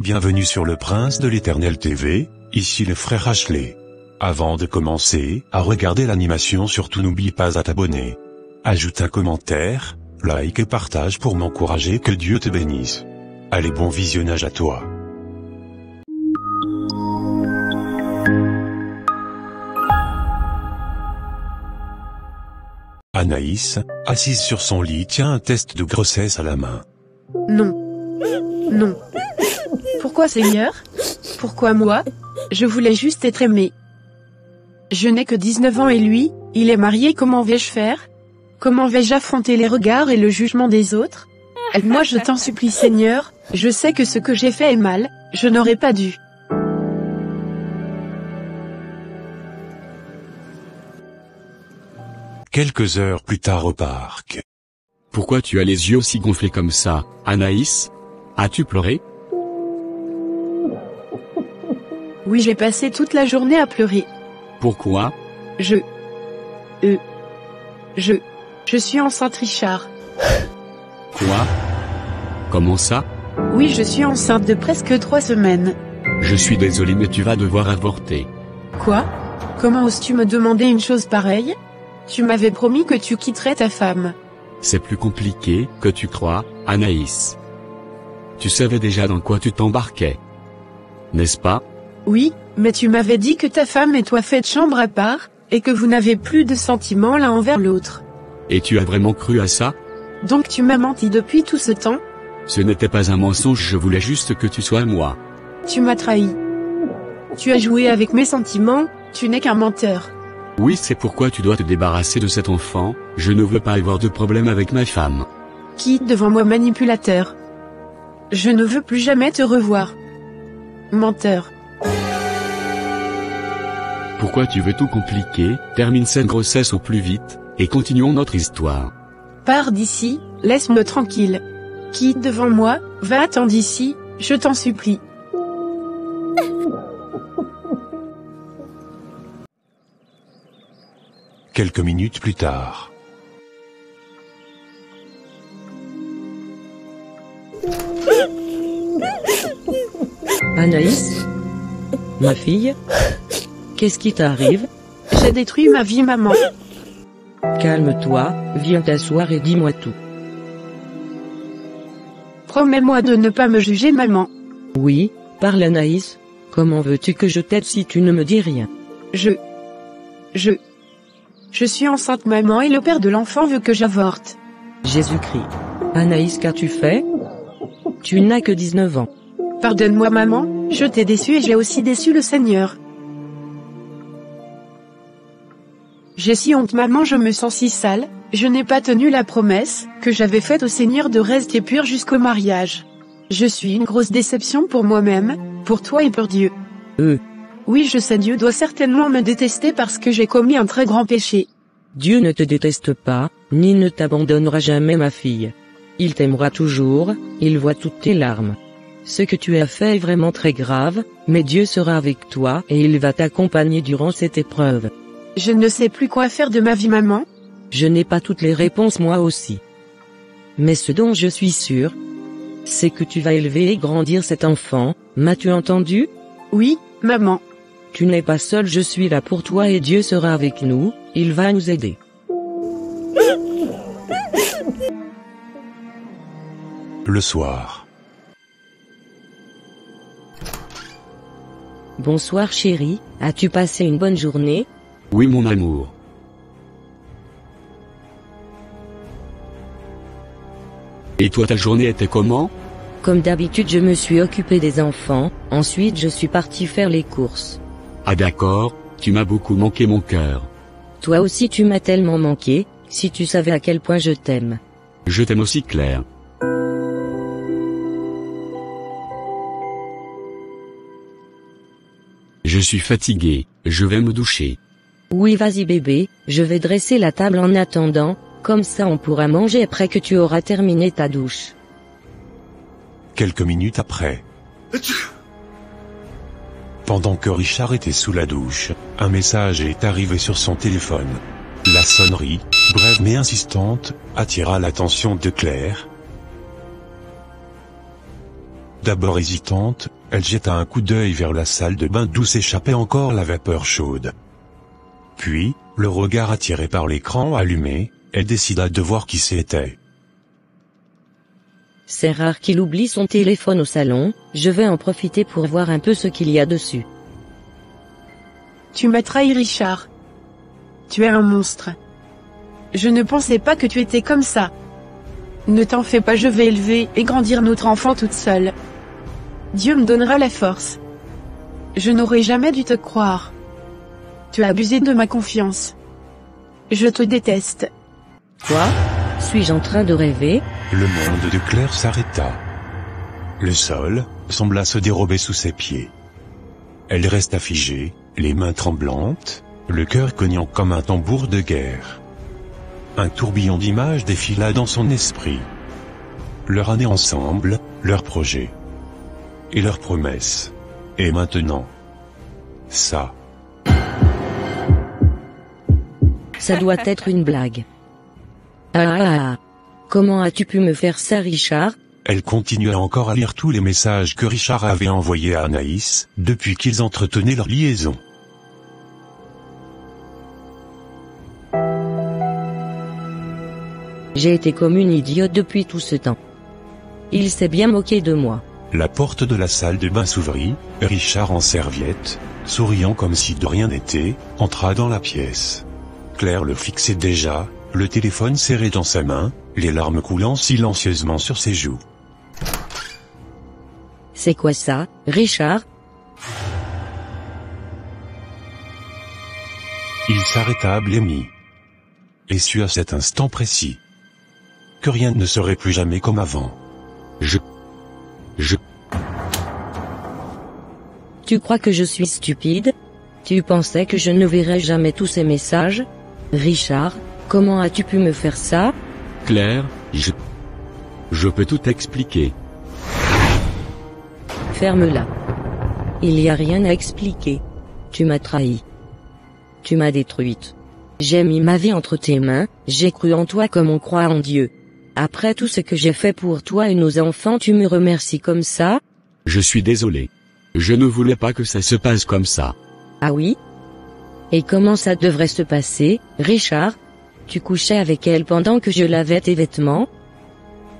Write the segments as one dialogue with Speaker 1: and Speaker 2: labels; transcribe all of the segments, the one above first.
Speaker 1: Bienvenue sur le Prince de l'Éternel TV, ici le frère Ashley. Avant de commencer à regarder l'animation, surtout n'oublie pas à t'abonner. Ajoute un commentaire, like et partage pour m'encourager. Que Dieu te bénisse. Allez, bon visionnage à toi. Anaïs, assise sur son lit, tient un test de grossesse à la main.
Speaker 2: Non. Non. Pourquoi Seigneur? Pourquoi moi? Je voulais juste être aimée. Je n'ai que 19 ans et lui, il est marié. Comment vais-je faire? Comment vais-je affronter les regards et le jugement des autres? Aide-moi, je t'en supplie Seigneur, je sais que ce que j'ai fait est mal, je n'aurais pas dû.
Speaker 1: Quelques heures plus tard au parc.
Speaker 3: Pourquoi tu as les yeux aussi gonflés comme ça, Anaïs? As-tu pleuré?
Speaker 2: Oui, j'ai passé toute la journée à pleurer.
Speaker 3: Pourquoi?
Speaker 2: Je suis enceinte, Richard.
Speaker 3: Quoi? Comment ça?
Speaker 2: Oui, je suis enceinte de presque 3 semaines.
Speaker 3: Je suis désolé, mais tu vas devoir avorter.
Speaker 2: Quoi? Comment oses-tu me demander une chose pareille? Tu m'avais promis que tu quitterais ta femme.
Speaker 3: C'est plus compliqué que tu crois, Anaïs. Tu savais déjà dans quoi tu t'embarquais. N'est-ce pas?
Speaker 2: Oui, mais tu m'avais dit que ta femme et toi faites chambre à part, et que vous n'avez plus de sentiments l'un envers l'autre.
Speaker 3: Et tu as vraiment cru à ça?
Speaker 2: Donc tu m'as menti depuis tout ce temps?
Speaker 3: Ce n'était pas un mensonge, je voulais juste que tu sois moi.
Speaker 2: Tu m'as trahi. Tu as joué avec mes sentiments, tu n'es qu'un menteur.
Speaker 3: Oui, c'est pourquoi tu dois te débarrasser de cet enfant, je ne veux pas avoir de problème avec ma femme.
Speaker 2: Quitte devant moi, manipulateur. Je ne veux plus jamais te revoir. Menteur.
Speaker 3: Pourquoi tu veux tout compliquer? Termine cette grossesse au plus vite, et continuons notre histoire.
Speaker 2: Pars d'ici, laisse-moi tranquille. Quitte devant moi, va-t'en d'ici, je t'en supplie.
Speaker 1: Quelques minutes plus tard.
Speaker 4: Anaïs? Ma fille? Qu'est-ce qui t'arrive?
Speaker 2: J'ai détruit ma vie, maman.
Speaker 4: Calme-toi, viens t'asseoir et dis-moi tout.
Speaker 2: Promets-moi de ne pas me juger, maman.
Speaker 4: Oui, parle Anaïs. Comment veux-tu que je t'aide si tu ne me dis rien?
Speaker 2: Je suis enceinte, maman, et le père de l'enfant veut que j'avorte.
Speaker 4: Jésus-Christ. Anaïs, qu'as-tu fait? Tu n'as que 19 ans.
Speaker 2: Pardonne-moi, maman, je t'ai déçu et j'ai aussi déçu le Seigneur. J'ai si honte, maman, je me sens si sale, je n'ai pas tenu la promesse que j'avais faite au Seigneur de rester pure jusqu'au mariage. Je suis une grosse déception pour moi-même, pour toi et pour Dieu. Oui, je sais, Dieu doit certainement me détester parce que j'ai commis un très grand péché.
Speaker 4: Dieu ne te déteste pas, ni ne t'abandonnera jamais, ma fille. Il t'aimera toujours, il voit toutes tes larmes. Ce que tu as fait est vraiment très grave, mais Dieu sera avec toi et il va t'accompagner durant cette épreuve.
Speaker 2: Je ne sais plus quoi faire de ma vie, maman.
Speaker 4: Je n'ai pas toutes les réponses moi aussi. Mais ce dont je suis sûr, c'est que tu vas élever et grandir cet enfant, m'as-tu entendu?
Speaker 2: Oui, maman.
Speaker 4: Tu n'es pas seul, je suis là pour toi et Dieu sera avec nous, il va nous aider.
Speaker 1: Le soir.
Speaker 4: Bonsoir chérie, as-tu passé une bonne journée?
Speaker 3: Oui mon amour. Et toi, ta journée était comment?
Speaker 4: Comme d'habitude, je me suis occupé des enfants, ensuite je suis parti faire les courses.
Speaker 3: Ah d'accord, tu m'as beaucoup manqué mon cœur.
Speaker 4: Toi aussi tu m'as tellement manqué, si tu savais à quel point je t'aime.
Speaker 3: Je t'aime aussi Claire. Je suis fatigué, je vais me doucher.
Speaker 4: Oui, vas-y bébé, je vais dresser la table en attendant, comme ça on pourra manger après que tu auras terminé ta douche.
Speaker 1: Quelques minutes après. Pendant que Richard était sous la douche, un message est arrivé sur son téléphone. La sonnerie, brève mais insistante, attira l'attention de Claire. D'abord hésitante, Elle jeta un coup d'œil vers la salle de bain d'où s'échappait encore la vapeur chaude. Puis, le regard attiré par l'écran allumé, elle décida de voir qui c'était.
Speaker 4: C'est rare qu'il oublie son téléphone au salon, je vais en profiter pour voir un peu ce qu'il y a dessus.
Speaker 2: Tu m'as trahi, Richard. Tu es un monstre. Je ne pensais pas que tu étais comme ça. Ne t'en fais pas, je vais élever et grandir notre enfant toute seule. Dieu me donnera la force. Je n'aurais jamais dû te croire. Tu as abusé de ma confiance. Je te déteste.
Speaker 4: Quoi? Suis-je en train de rêver?
Speaker 1: Le monde de Claire s'arrêta. Le sol sembla se dérober sous ses pieds. Elle resta figée, les mains tremblantes, le cœur cognant comme un tambour de guerre. Un tourbillon d'images défila dans son esprit. Leur année ensemble, leurs projets. Et leurs promesses. Et maintenant. Ça.
Speaker 4: Ça doit être une blague. Ah. Comment as-tu pu me faire ça, Richard?
Speaker 1: Elle continua encore à lire tous les messages que Richard avait envoyés à Anaïs, depuis qu'ils entretenaient leur liaison.
Speaker 4: J'ai été comme une idiote depuis tout ce temps. Il s'est bien moqué de moi.
Speaker 1: La porte de la salle de bain s'ouvrit, Richard en serviette, souriant comme si de rien n'était, entra dans la pièce. Claire le fixait déjà, le téléphone serré dans sa main, les larmes coulant silencieusement sur ses joues.
Speaker 4: C'est quoi ça, Richard?
Speaker 1: Il s'arrêta blêmi. Et sut à cet instant précis que rien ne serait plus jamais comme avant.
Speaker 4: Tu crois que je suis stupide? Tu pensais que je ne verrais jamais tous ces messages? Richard, comment as-tu pu me faire ça?
Speaker 3: Claire, je peux tout expliquer.
Speaker 4: Ferme-la. Il n'y a rien à expliquer. Tu m'as trahi. Tu m'as détruite. J'ai mis ma vie entre tes mains, j'ai cru en toi comme on croit en Dieu. Après tout ce que j'ai fait pour toi et nos enfants, tu me remercies comme ça?
Speaker 3: Je suis désolé. Je ne voulais pas que ça se passe comme ça.
Speaker 4: Ah oui? Et comment ça devrait se passer, Richard? Tu couchais avec elle pendant que je lavais tes vêtements?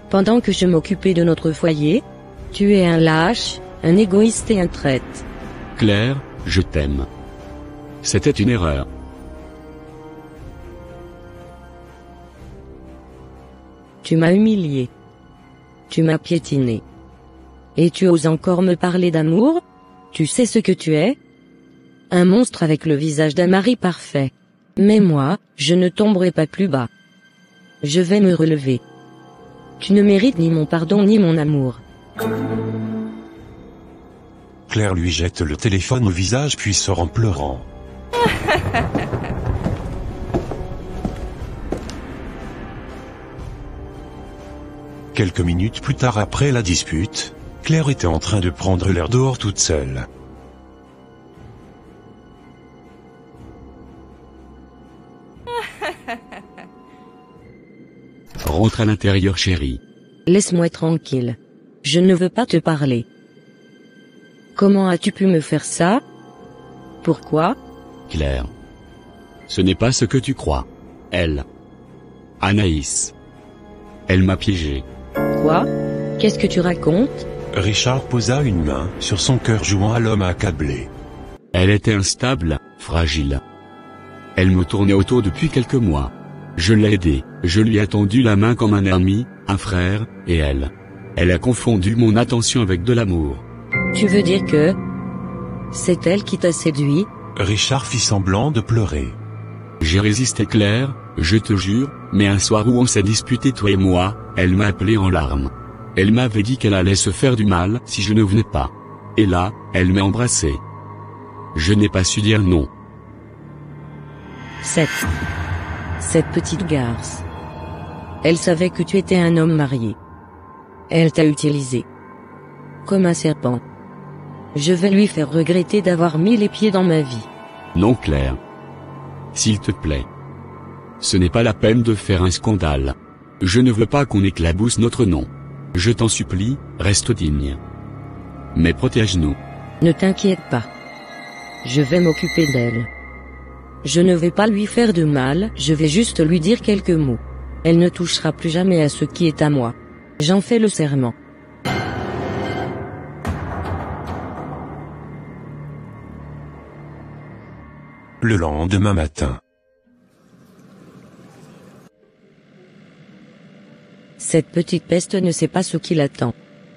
Speaker 4: Pendant que je m'occupais de notre foyer? Tu es un lâche, un égoïste et un traître.
Speaker 3: Claire, je t'aime. C'était une erreur.
Speaker 4: Tu m'as humilié. Tu m'as piétiné. Et tu oses encore me parler d'amour? Tu sais ce que tu es? Un monstre avec le visage d'un mari parfait. Mais moi, je ne tomberai pas plus bas. Je vais me relever. Tu ne mérites ni mon pardon ni mon amour.
Speaker 1: Claire lui jette le téléphone au visage puis sort en pleurant. Quelques minutes plus tard après la dispute, Claire était en train de prendre l'air dehors toute seule.
Speaker 3: Rentre à l'intérieur, chérie.
Speaker 4: Laisse-moi tranquille. Je ne veux pas te parler. Comment as-tu pu me faire ça? Pourquoi?
Speaker 3: Claire. Ce n'est pas ce que tu crois. Elle. Anaïs. Elle m'a piégé.
Speaker 4: Quoi? Qu'est-ce que tu racontes?
Speaker 1: Richard posa une main sur son cœur jouant à l'homme accablé.
Speaker 3: Elle était instable, fragile. Elle me tournait autour depuis quelques mois. Je l'ai aidée, je lui ai tendu la main comme un ami, un frère, et elle a confondu mon attention avec de l'amour.
Speaker 4: Tu veux dire que c'est elle qui t'a séduit?
Speaker 1: Richard fit semblant de pleurer.
Speaker 3: J'ai résisté, Claire, je te jure, mais un soir où on s'est disputé toi et moi, elle m'a appelé en larmes. Elle m'avait dit qu'elle allait se faire du mal si je ne venais pas. Et là, elle m'a embrassé. Je n'ai pas su dire non.
Speaker 4: Cette petite garce. Elle savait que tu étais un homme marié. Elle t'a utilisé. Comme un serpent. Je vais lui faire regretter d'avoir mis les pieds dans ma vie.
Speaker 3: Non, Claire. S'il te plaît. Ce n'est pas la peine de faire un scandale. Je ne veux pas qu'on éclabousse notre nom. Je t'en supplie, reste digne. mais protège-nous.
Speaker 4: Ne t'inquiète pas. Je vais m'occuper d'elle. Je ne vais pas lui faire de mal, je vais juste lui dire quelques mots. Elle ne touchera plus jamais à ce qui est à moi. J'en fais le serment.
Speaker 1: Le lendemain matin.
Speaker 4: Cette petite peste ne sait pas ce qui l'attend.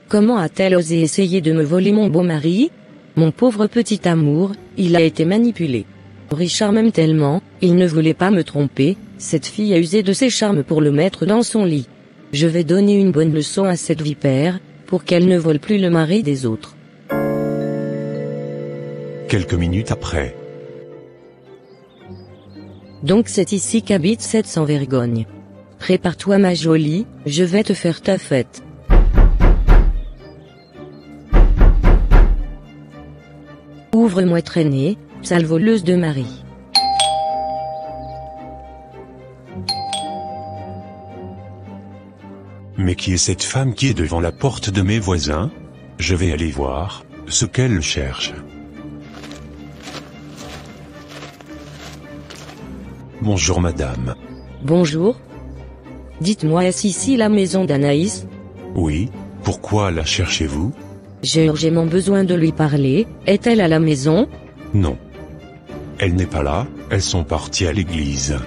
Speaker 4: Comment a-t-elle osé essayer de me voler mon beau mari? Mon pauvre petit amour, il a été manipulé. Richard m'aime tellement, il ne voulait pas me tromper, cette fille a usé de ses charmes pour le mettre dans son lit. Je vais donner une bonne leçon à cette vipère, pour qu'elle ne vole plus le mari des autres.
Speaker 1: Quelques minutes après.
Speaker 4: Donc c'est ici qu'habite cette sans-vergogne. Prépare-toi ma jolie, je vais te faire ta fête. Ouvre-moi traînée, sale voleuse de mari.
Speaker 1: Mais qui est cette femme qui est devant la porte de mes voisins? Je vais aller voir ce qu'elle cherche. Bonjour madame.
Speaker 4: Bonjour. Dites-moi, est-ce ici la maison d'Anaïs?
Speaker 1: Oui, pourquoi la cherchez-vous?
Speaker 4: J'ai urgemment besoin de lui parler, est-elle à la maison?
Speaker 1: Non. Elle n'est pas là, elles sont parties à l'église.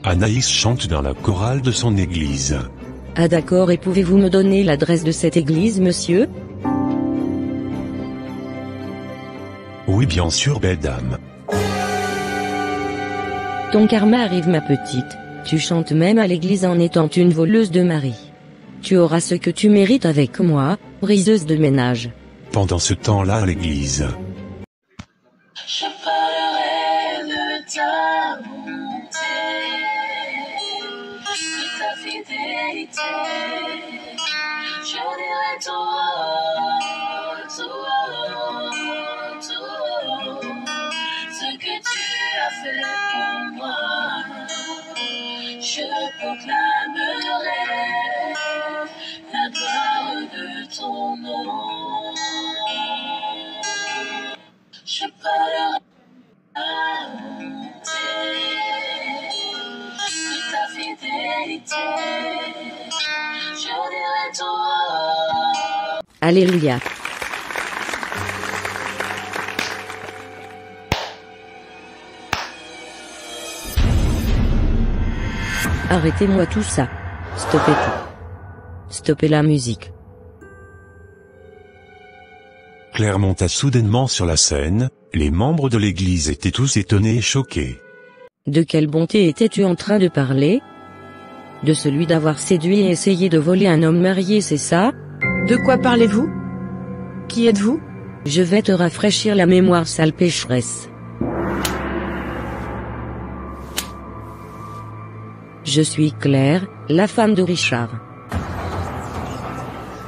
Speaker 1: Anaïs chante dans la chorale de son église.
Speaker 4: Ah d'accord, et pouvez-vous me donner l'adresse de cette église, monsieur?
Speaker 1: Oui bien sûr belle dame.
Speaker 4: Ton karma arrive ma petite, tu chantes même à l'église en étant une voleuse de mari. Tu auras ce que tu mérites avec moi, briseuse de ménage.
Speaker 1: Pendant ce temps-là à l'église.
Speaker 5: Je parlerai de ta bonté, de ta fidélité. Je dirai tout, ce que tu as fait pour moi. Je proclamerai la gloire de ton nom. Je parlerai de ta bonté, de ta fidélité. Je dirai tout.
Speaker 4: Alléluia. Arrêtez-moi tout ça. Stoppez tout. Stoppez la musique.
Speaker 1: Claire monta soudainement sur la scène, les membres de l'église étaient tous étonnés et choqués.
Speaker 4: De quelle bonté étais-tu en train de parler? De celui d'avoir séduit et essayé de voler un homme marié, c'est ça?
Speaker 2: De quoi parlez-vous? Qui êtes-vous?
Speaker 4: Je vais te rafraîchir la mémoire, sale pécheresse. Je suis Claire, la femme de Richard.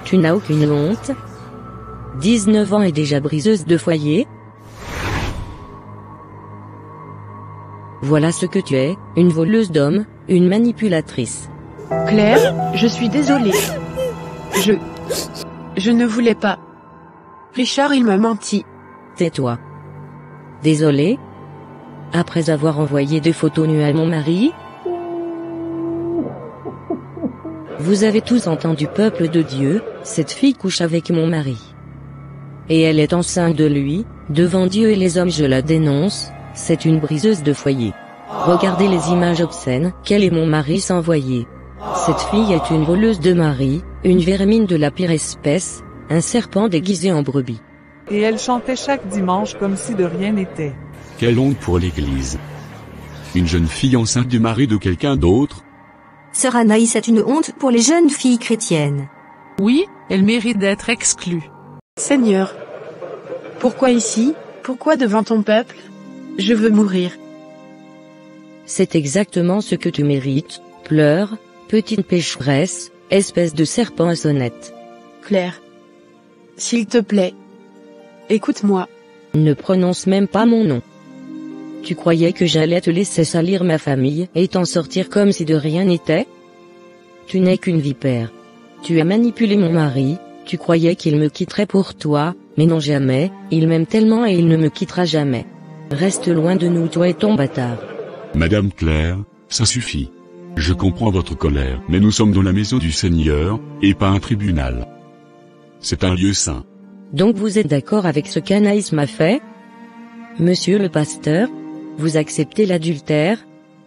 Speaker 4: Tu n'as aucune honte? 19 ans et déjà briseuse de foyer? Voilà ce que tu es, une voleuse d'hommes, une manipulatrice.
Speaker 2: Claire, je suis désolée. Je ne voulais pas. Richard, il m'a menti.
Speaker 4: Tais-toi. Désolé? Après avoir envoyé des photos nues à mon mari? Vous avez tous entendu, peuple de Dieu, cette fille couche avec mon mari. Et elle est enceinte de lui, devant Dieu et les hommes je la dénonce, c'est une briseuse de foyer. Regardez les images obscènes qu'elle et mon mari s'envoyaient. Cette fille est une voleuse de mari, une vermine de la pire espèce, un serpent déguisé en brebis.
Speaker 6: Et elle chantait chaque dimanche comme si de rien n'était.
Speaker 3: Quelle honte pour l'église. Une jeune fille enceinte du mari de quelqu'un d'autre?
Speaker 7: Sœur Anaïs est une honte pour les jeunes filles chrétiennes.
Speaker 6: Oui, elle mérite d'être exclue.
Speaker 2: Seigneur. Pourquoi ici? Pourquoi devant ton peuple? Je veux mourir.
Speaker 4: C'est exactement ce que tu mérites, pleure, petite pécheresse, espèce de serpent à sonnette.
Speaker 2: Claire. S'il te plaît. Écoute-moi.
Speaker 4: Ne prononce même pas mon nom. Tu croyais que j'allais te laisser salir ma famille et t'en sortir comme si de rien n'était? Tu n'es qu'une vipère. Tu as manipulé mon mari, tu croyais qu'il me quitterait pour toi, Mais non jamais, il m'aime tellement et il ne me quittera jamais. Reste loin de nous toi et ton bâtard.
Speaker 3: Madame Claire, ça suffit. Je comprends votre colère, mais nous sommes dans la maison du Seigneur, et pas un tribunal. C'est un lieu saint.
Speaker 4: Donc vous êtes d'accord avec ce qu'Anaïs m'a fait? Monsieur le pasteur, vous acceptez l'adultère?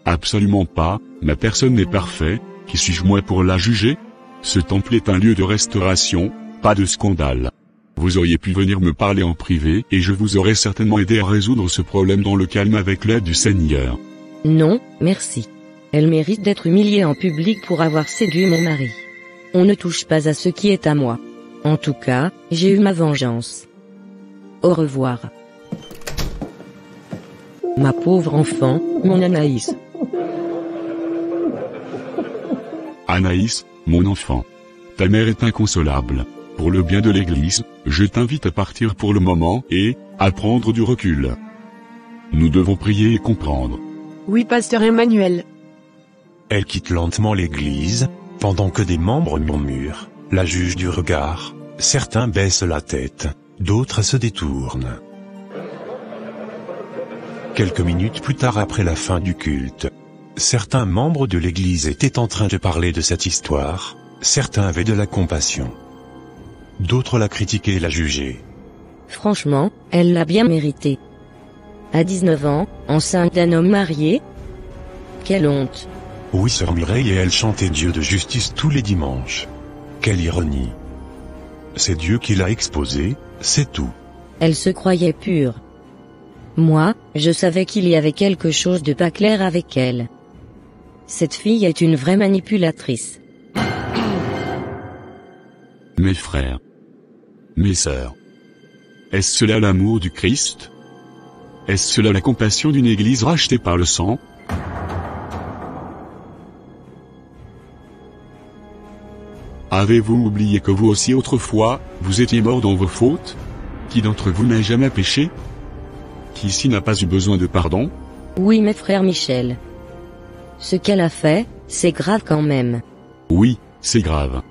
Speaker 3: Absolument pas, ma personne n'est parfaite, qui suis-je moi pour la juger? Ce temple est un lieu de restauration, pas de scandale. Vous auriez pu venir me parler en privé et je vous aurais certainement aidé à résoudre ce problème dans le calme avec l'aide du Seigneur.
Speaker 4: Non, merci. Elle mérite d'être humiliée en public pour avoir séduit mon mari. On ne touche pas à ce qui est à moi. En tout cas, j'ai eu ma vengeance. Au revoir. Ma pauvre enfant, mon Anaïs.
Speaker 3: Anaïs, mon enfant. Ta mère est inconsolable. Pour le bien de l'Église, je t'invite à partir pour le moment et à prendre du recul. Nous devons prier et comprendre.
Speaker 2: Oui, pasteur Emmanuel.
Speaker 1: Elle quitte lentement l'église, pendant que des membres murmurent, la jugent du regard, certains baissent la tête, d'autres se détournent. Quelques minutes plus tard après la fin du culte, certains membres de l'église étaient en train de parler de cette histoire, certains avaient de la compassion. D'autres la critiquaient et la jugeaient.
Speaker 4: Franchement, elle l'a bien mérité. À 19 ans, enceinte d'un homme marié? Quelle honte!
Speaker 1: Oui, sœur Mireille, et elle chantait Dieu de justice tous les dimanches. Quelle ironie! C'est Dieu qui l'a exposée, c'est tout.
Speaker 4: Elle se croyait pure. Moi, je savais qu'il y avait quelque chose de pas clair avec elle. Cette fille est une vraie manipulatrice.
Speaker 3: Mes frères, mes sœurs, est-ce cela l'amour du Christ? Est-ce cela la compassion d'une Église rachetée par le sang? Avez-vous oublié que vous aussi autrefois, vous étiez morts dans vos fautes? Qui d'entre vous n'a jamais péché? Qui ici n'a pas eu besoin de pardon?
Speaker 4: Oui, mes frères Michel. Ce qu'elle a fait, c'est grave quand même.
Speaker 3: Oui, c'est grave.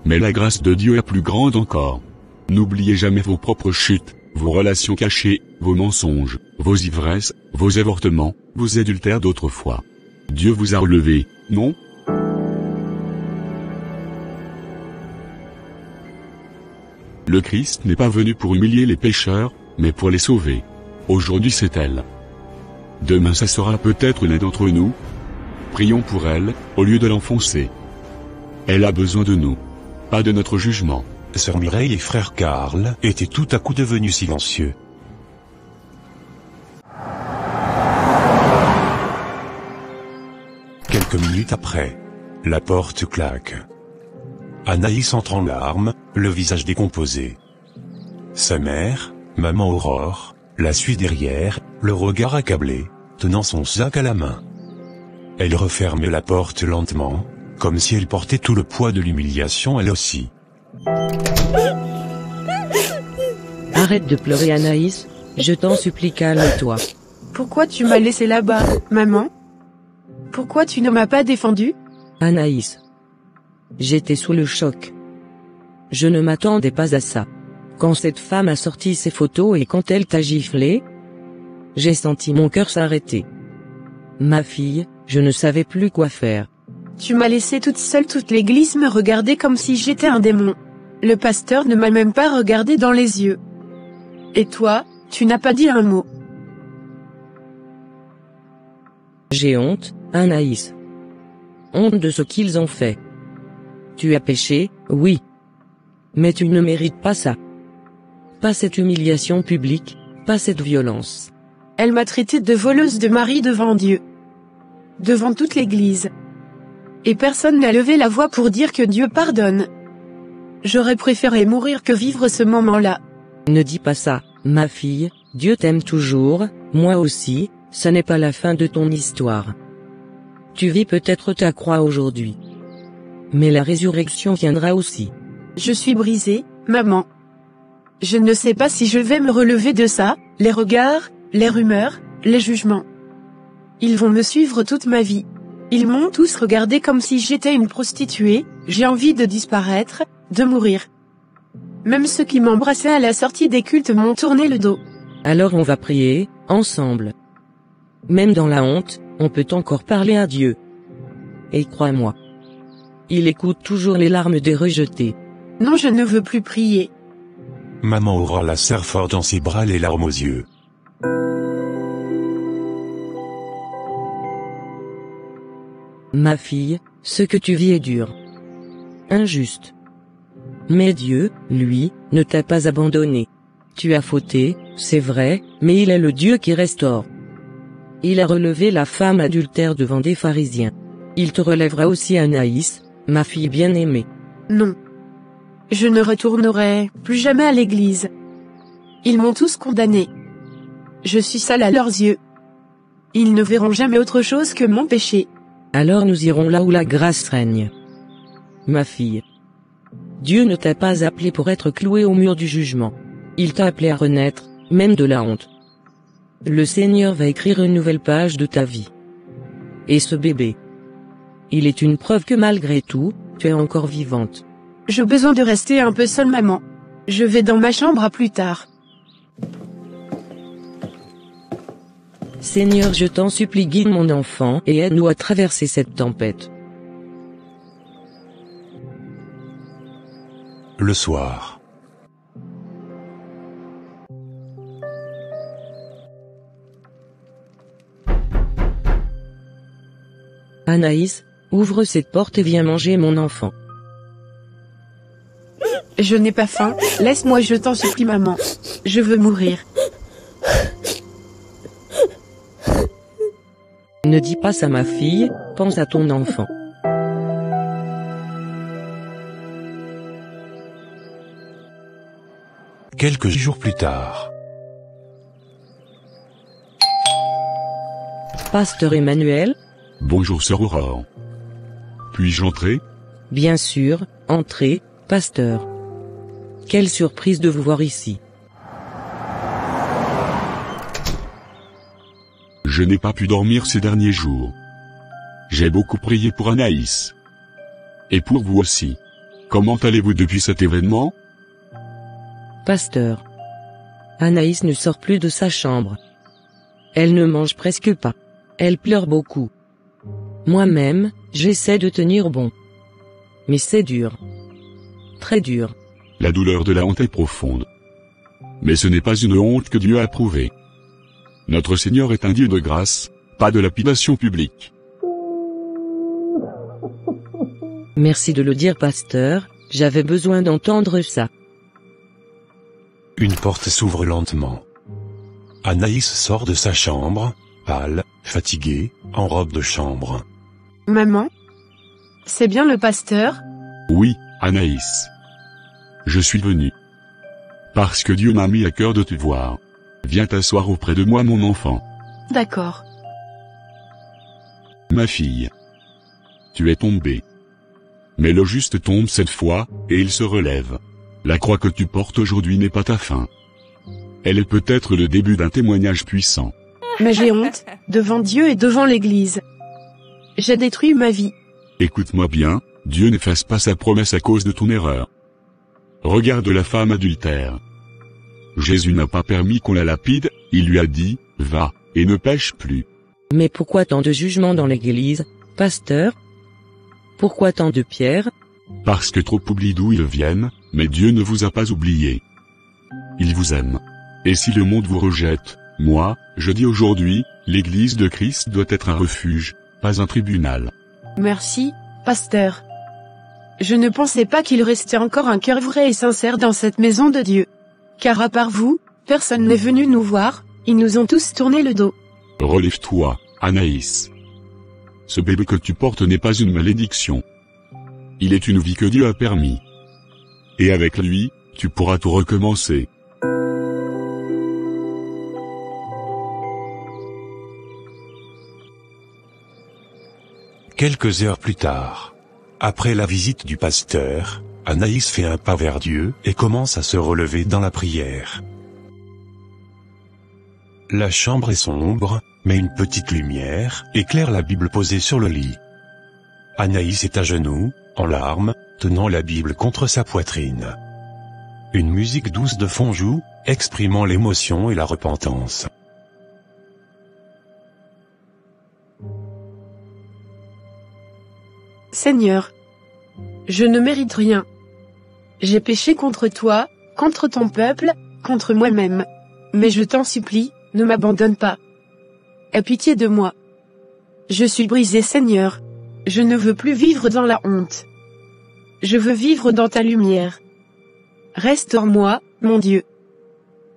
Speaker 3: Mais la grâce de Dieu est plus grande encore. N'oubliez jamais vos propres chutes, vos relations cachées, vos mensonges, vos ivresses, vos avortements, vos adultères d'autrefois. Dieu vous a relevé, non? Le Christ n'est pas venu pour humilier les pécheurs, mais pour les sauver. Aujourd'hui c'est elle. Demain ça sera peut-être l'un d'entre nous. Prions pour elle, au lieu de l'enfoncer. Elle a besoin de nous. Pas de notre jugement.
Speaker 1: Sœur Mireille et frère Karl étaient tout à coup devenus silencieux. Quelques minutes après, la porte claque. Anaïs entre en larmes, le visage décomposé. Sa mère, maman Aurore, la suit derrière, le regard accablé, tenant son sac à la main. Elle referme la porte lentement, comme si elle portait tout le poids de l'humiliation elle aussi.
Speaker 4: Arrête de pleurer Anaïs, je t'en supplie, calme-toi.
Speaker 2: Pourquoi tu m'as laissé là-bas, maman? Pourquoi tu ne m'as pas défendu?
Speaker 4: Anaïs. J'étais sous le choc. Je ne m'attendais pas à ça. Quand cette femme a sorti ses photos et quand elle t'a giflé, j'ai senti mon cœur s'arrêter. Ma fille, je ne savais plus quoi faire.
Speaker 2: Tu m'as laissé toute seule, toute l'église me regardait comme si j'étais un démon. Le pasteur ne m'a même pas regardé dans les yeux. Et toi, tu n'as pas dit un mot.
Speaker 4: J'ai honte, Anaïs. Honte de ce qu'ils ont fait. Tu as péché, oui. Mais tu ne mérites pas ça. Pas cette humiliation publique, pas cette violence.
Speaker 2: Elle m'a traité de voleuse de mari devant Dieu. Devant toute l'église. Et personne n'a levé la voix pour dire que Dieu pardonne. J'aurais préféré mourir que vivre ce moment-là.
Speaker 4: Ne dis pas ça, ma fille, Dieu t'aime toujours, moi aussi, ce n'est pas la fin de ton histoire. Tu vis peut-être ta croix aujourd'hui. Mais la résurrection viendra aussi.
Speaker 2: Je suis brisée, maman. Je ne sais pas si je vais me relever de ça, les regards, les rumeurs, les jugements. Ils vont me suivre toute ma vie. Ils m'ont tous regardé comme si j'étais une prostituée, j'ai envie de disparaître, de mourir. Même ceux qui m'embrassaient à la sortie des cultes m'ont tourné le dos.
Speaker 4: Alors on va prier, ensemble. Même dans la honte, on peut encore parler à Dieu. Et crois-moi, il écoute toujours les larmes des rejetés.
Speaker 2: Non, je ne veux plus prier.
Speaker 1: Maman Aurore la serre fort dans ses bras, les larmes aux yeux.
Speaker 4: Ma fille, ce que tu vis est dur. Injuste. Mais Dieu, lui, ne t'a pas abandonné. Tu as fauté, c'est vrai, mais il est le Dieu qui restaure. Il a relevé la femme adultère devant des pharisiens. Il te relèvera aussi Anaïs, ma fille bien-aimée.
Speaker 2: Non. Je ne retournerai plus jamais à l'église. Ils m'ont tous condamné. Je suis sale à leurs yeux. Ils ne verront jamais autre chose que mon péché.
Speaker 4: Alors nous irons là où la grâce règne. Ma fille. Dieu ne t'a pas appelé pour être cloué au mur du jugement. Il t'a appelé à renaître, même de la honte. Le Seigneur va écrire une nouvelle page de ta vie. Et ce bébé, il est une preuve que malgré tout, tu es encore vivante.
Speaker 2: J'ai besoin de rester un peu seule, maman. Je vais dans ma chambre à plus tard.
Speaker 4: Seigneur, je t'en supplie, guide mon enfant et aide-nous à traverser cette tempête.
Speaker 1: Le soir.
Speaker 4: Anaïs, ouvre cette porte et viens manger mon enfant.
Speaker 2: Je n'ai pas faim, laisse-moi, je t'en supplie, maman. Je veux mourir.
Speaker 4: Ne dis pas ça, ma fille, pense à ton enfant.
Speaker 1: Quelques jours plus tard.
Speaker 4: Pasteur Emmanuel?
Speaker 3: Bonjour sœur Aurore. Puis-je entrer?
Speaker 4: Bien sûr, entrez, pasteur. Quelle surprise de vous voir ici.
Speaker 3: Je n'ai pas pu dormir ces derniers jours. J'ai beaucoup prié pour Anaïs. Et pour vous aussi. Comment allez-vous depuis cet événement?
Speaker 4: Pasteur. Anaïs ne sort plus de sa chambre. Elle ne mange presque pas. Elle pleure beaucoup. Moi-même, j'essaie de tenir bon. Mais c'est dur. Très dur.
Speaker 3: La douleur de la honte est profonde. Mais ce n'est pas une honte que Dieu a approuvée. Notre Seigneur est un Dieu de grâce, pas de lapidation publique.
Speaker 4: Merci de le dire, pasteur, j'avais besoin d'entendre ça.
Speaker 1: Une porte s'ouvre lentement. Anaïs sort de sa chambre, pâle, fatiguée, en robe de chambre.
Speaker 2: Maman? C'est bien le pasteur?
Speaker 3: Oui, Anaïs. Je suis venu. Parce que Dieu m'a mis à cœur de te voir. Viens t'asseoir auprès de moi, mon enfant.
Speaker 2: D'accord.
Speaker 3: Ma fille. Tu es tombée. Mais le juste tombe cette fois, et il se relève. La croix que tu portes aujourd'hui n'est pas ta fin. Elle est peut-être le début d'un témoignage puissant.
Speaker 2: Mais j'ai honte, devant Dieu et devant l'Église. J'ai détruit ma vie.
Speaker 3: Écoute-moi bien, Dieu n'efface pas sa promesse à cause de ton erreur. Regarde la femme adultère. Jésus n'a pas permis qu'on la lapide, il lui a dit, va, et ne pêche plus.
Speaker 4: Mais pourquoi tant de jugements dans l'Église, pasteur? Pourquoi tant de pierres?
Speaker 3: Parce que trop oublient d'où ils viennent, mais Dieu ne vous a pas oublié. Il vous aime. Et si le monde vous rejette, moi, je dis aujourd'hui, l'Église de Christ doit être un refuge, pas un tribunal.
Speaker 2: Merci, pasteur. Je ne pensais pas qu'il restait encore un cœur vrai et sincère dans cette maison de Dieu. Car à part vous, personne n'est venu nous voir, ils nous ont tous tourné le dos.
Speaker 3: Relève-toi, Anaïs. Ce bébé que tu portes n'est pas une malédiction. Il est une vie que Dieu a permis. Et avec lui, tu pourras tout recommencer.
Speaker 1: Quelques heures plus tard. Après la visite du pasteur, Anaïs fait un pas vers Dieu et commence à se relever dans la prière. La chambre est sombre, mais une petite lumière éclaire la Bible posée sur le lit. Anaïs est à genoux, en larmes, tenant la Bible contre sa poitrine. Une musique douce de fond joue, exprimant l'émotion et la repentance.
Speaker 2: Seigneur, je ne mérite rien. J'ai péché contre toi, contre ton peuple, contre moi-même. Mais je t'en supplie, ne m'abandonne pas. Aie pitié de moi. Je suis brisé, Seigneur. Je ne veux plus vivre dans la honte. Je veux vivre dans ta lumière. Restaure-moi, mon Dieu.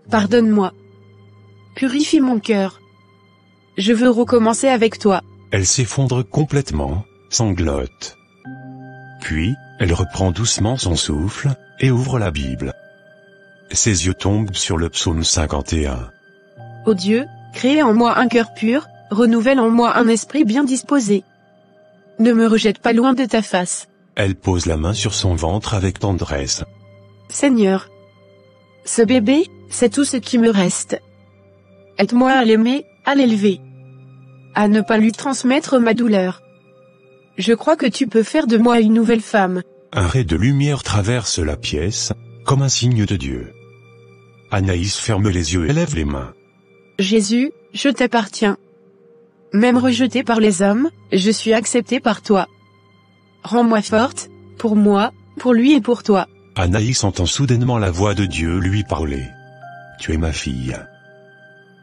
Speaker 2: Pardonne-moi. Purifie mon cœur. Je veux recommencer avec toi.
Speaker 1: Elle s'effondre complètement, sanglote. Puis, elle reprend doucement son souffle, et ouvre la Bible. Ses yeux tombent sur le psaume 51.
Speaker 2: Ô Dieu, crée en moi un cœur pur, renouvelle en moi un esprit bien disposé. Ne me rejette pas loin de ta face.
Speaker 1: Elle pose la main sur son ventre avec tendresse.
Speaker 2: Seigneur, ce bébé, c'est tout ce qui me reste. Aide-moi à l'aimer, à l'élever. À ne pas lui transmettre ma douleur. Je crois que tu peux faire de moi une nouvelle femme.
Speaker 1: Un ray de lumière traverse la pièce, comme un signe de Dieu. Anaïs ferme les yeux et lève les mains.
Speaker 2: Jésus, je t'appartiens. Même rejetée par les hommes, je suis acceptée par toi. Rends-moi forte, pour moi, pour lui et pour toi.
Speaker 1: Anaïs entend soudainement la voix de Dieu lui parler. Tu es ma fille.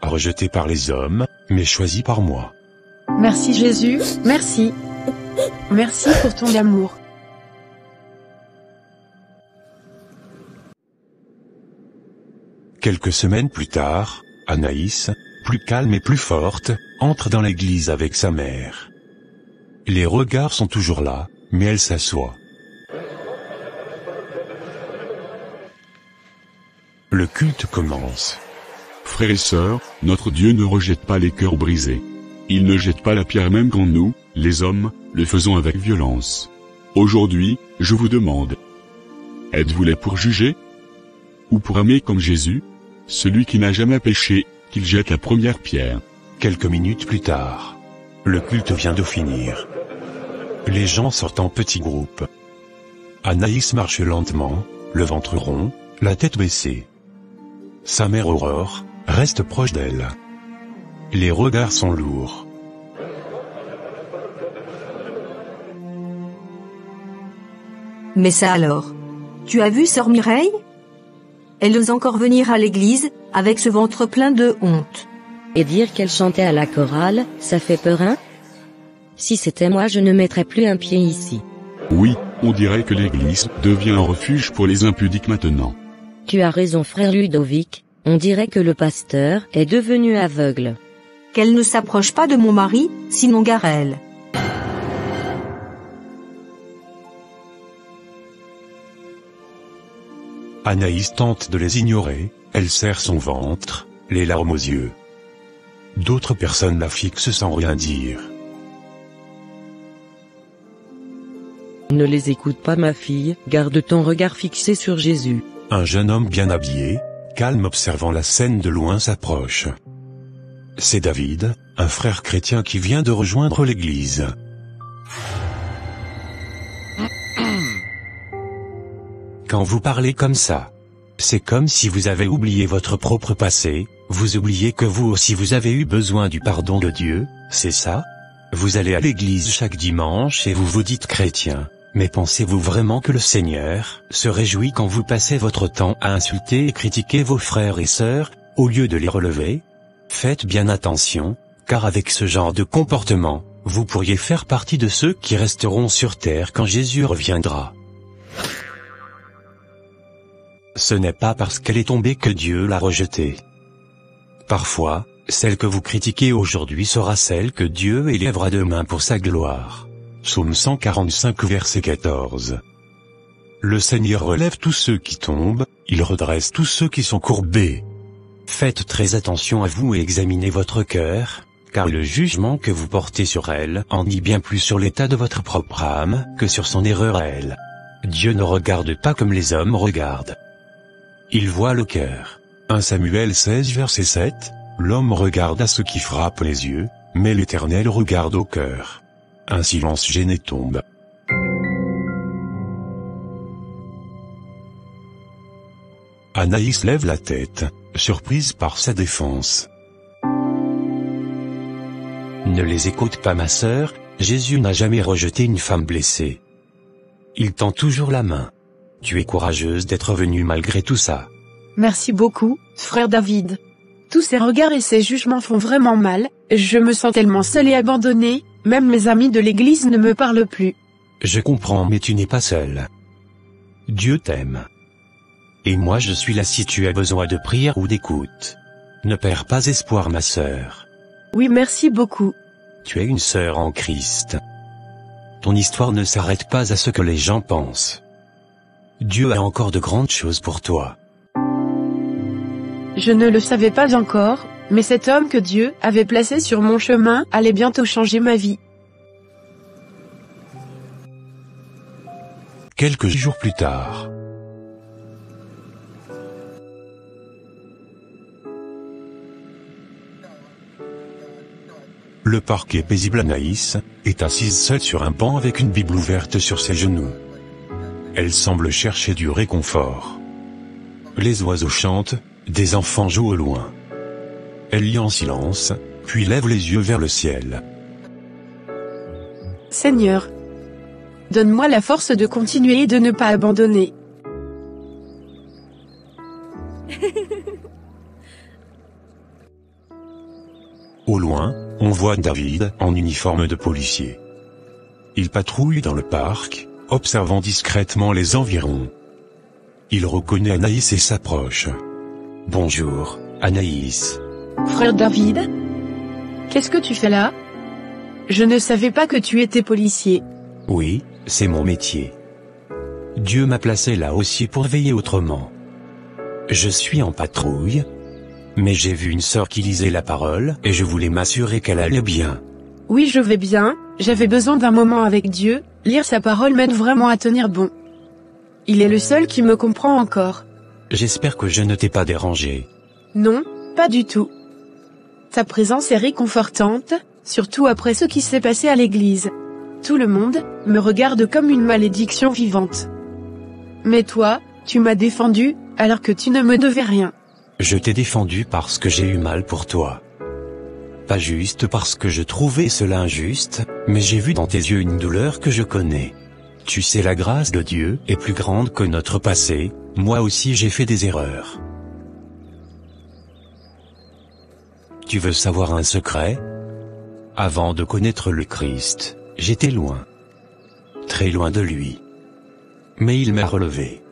Speaker 1: Rejetée par les hommes, mais choisie par moi.
Speaker 2: Merci Jésus, merci. Merci pour ton amour.
Speaker 1: Quelques semaines plus tard, Anaïs, plus calme et plus forte, entre dans l'église avec sa mère. Les regards sont toujours là, mais elle s'assoit. Le culte commence.
Speaker 3: Frères et sœurs, notre Dieu ne rejette pas les cœurs brisés. Il ne jette pas la pierre même quand nous, les hommes, le faisons avec violence. Aujourd'hui, je vous demande. Êtes-vous là pour juger? Ou pour aimer comme Jésus? Celui qui n'a jamais péché, qu'il jette la première pierre.
Speaker 1: Quelques minutes plus tard. Le culte vient de finir. Les gens sortent en petits groupes. Anaïs marche lentement, le ventre rond, la tête baissée. Sa mère Aurore reste proche d'elle. Les regards sont lourds.
Speaker 7: Mais ça alors? Tu as vu sœur Mireille? Elle ose encore venir à l'église, avec ce ventre plein de honte.
Speaker 4: Et dire qu'elle chantait à la chorale, ça fait peur, hein? Si c'était moi, je ne mettrais plus un pied ici.
Speaker 3: Oui, on dirait que l'église devient un refuge pour les impudiques maintenant.
Speaker 4: Tu as raison, frère Ludovic, on dirait que le pasteur est devenu aveugle.
Speaker 7: Qu'elle ne s'approche pas de mon mari, sinon Garel.
Speaker 1: Anaïs tente de les ignorer, elle serre son ventre, les larmes aux yeux. D'autres personnes la fixent sans rien dire.
Speaker 4: Ne les écoute pas, ma fille, garde ton regard fixé sur Jésus.
Speaker 1: Un jeune homme bien habillé, calme observant la scène de loin s'approche. C'est David, un frère chrétien qui vient de rejoindre l'église. Quand vous parlez comme ça, c'est comme si vous avez oublié votre propre passé, vous oubliez que vous aussi vous avez eu besoin du pardon de Dieu, c'est ça? Vous allez à l'église chaque dimanche et vous vous dites chrétien, mais pensez-vous vraiment que le Seigneur se réjouit quand vous passez votre temps à insulter et critiquer vos frères et sœurs, au lieu de les relever? Faites bien attention, car avec ce genre de comportement, vous pourriez faire partie de ceux qui resteront sur terre quand Jésus reviendra. Ce n'est pas parce qu'elle est tombée que Dieu l'a rejetée. Parfois, celle que vous critiquez aujourd'hui sera celle que Dieu élèvera demain pour sa gloire. Psaume 145 verset 14. Le Seigneur relève tous ceux qui tombent, il redresse tous ceux qui sont courbés. Faites très attention à vous et examinez votre cœur, car le jugement que vous portez sur elle en dit bien plus sur l'état de votre propre âme que sur son erreur à elle. Dieu ne regarde pas comme les hommes regardent. Il voit le cœur. 1 Samuel 16 verset 7, l'homme regarde à ce qui frappe les yeux, mais l'Éternel regarde au cœur. Un silence gêné tombe. Anaïs lève la tête, surprise par sa défense. Ne les écoute pas ma sœur, Jésus n'a jamais rejeté une femme blessée. Il tend toujours la main. Tu es courageuse d'être venue malgré tout ça.
Speaker 2: Merci beaucoup, frère David. Tous ces regards et ces jugements font vraiment mal, je me sens tellement seule et abandonnée, même mes amis de l'église ne me parlent plus.
Speaker 1: Je comprends mais tu n'es pas seule. Dieu t'aime. Et moi je suis là si tu as besoin de prière ou d'écoute. Ne perds pas espoir ma sœur.
Speaker 2: Oui, merci beaucoup.
Speaker 1: Tu es une sœur en Christ. Ton histoire ne s'arrête pas à ce que les gens pensent. Dieu a encore de grandes choses pour toi.
Speaker 2: Je ne le savais pas encore, mais cet homme que Dieu avait placé sur mon chemin allait bientôt changer ma vie.
Speaker 1: Quelques jours plus tard. Le parquet paisible Anaïs est assise seule sur un banc avec une Bible ouverte sur ses genoux. Elle semble chercher du réconfort. Les oiseaux chantent, des enfants jouent au loin. Elle lit en silence, puis lève les yeux vers le ciel.
Speaker 2: Seigneur, donne-moi la force de continuer et de ne pas abandonner.
Speaker 1: Au loin, on voit David en uniforme de policier. Il patrouille dans le parc, observant discrètement les environs. Il reconnaît Anaïs et s'approche. Bonjour, Anaïs.
Speaker 2: Frère David? Qu'est-ce que tu fais là? Je ne savais pas que tu étais policier.
Speaker 1: Oui, c'est mon métier. Dieu m'a placé là aussi pour veiller autrement. Je suis en patrouille, mais j'ai vu une sœur qui lisait la parole et je voulais m'assurer qu'elle allait bien.
Speaker 2: Oui, je vais bien, j'avais besoin d'un moment avec Dieu, lire sa parole m'aide vraiment à tenir bon. Il est le seul qui me comprend encore.
Speaker 1: J'espère que je ne t'ai pas dérangé.
Speaker 2: Non, pas du tout. Ta présence est réconfortante, surtout après ce qui s'est passé à l'église. Tout le monde me regarde comme une malédiction vivante. Mais toi, tu m'as défendu, alors que tu ne me devais rien.
Speaker 1: Je t'ai défendu parce que j'ai eu mal pour toi. Pas juste parce que je trouvais cela injuste, mais j'ai vu dans tes yeux une douleur que je connais. Tu sais, la grâce de Dieu est plus grande que notre passé, moi aussi j'ai fait des erreurs. Tu veux savoir un secret? Avant de connaître le Christ, j'étais loin. Très loin de lui. Mais il m'a relevé.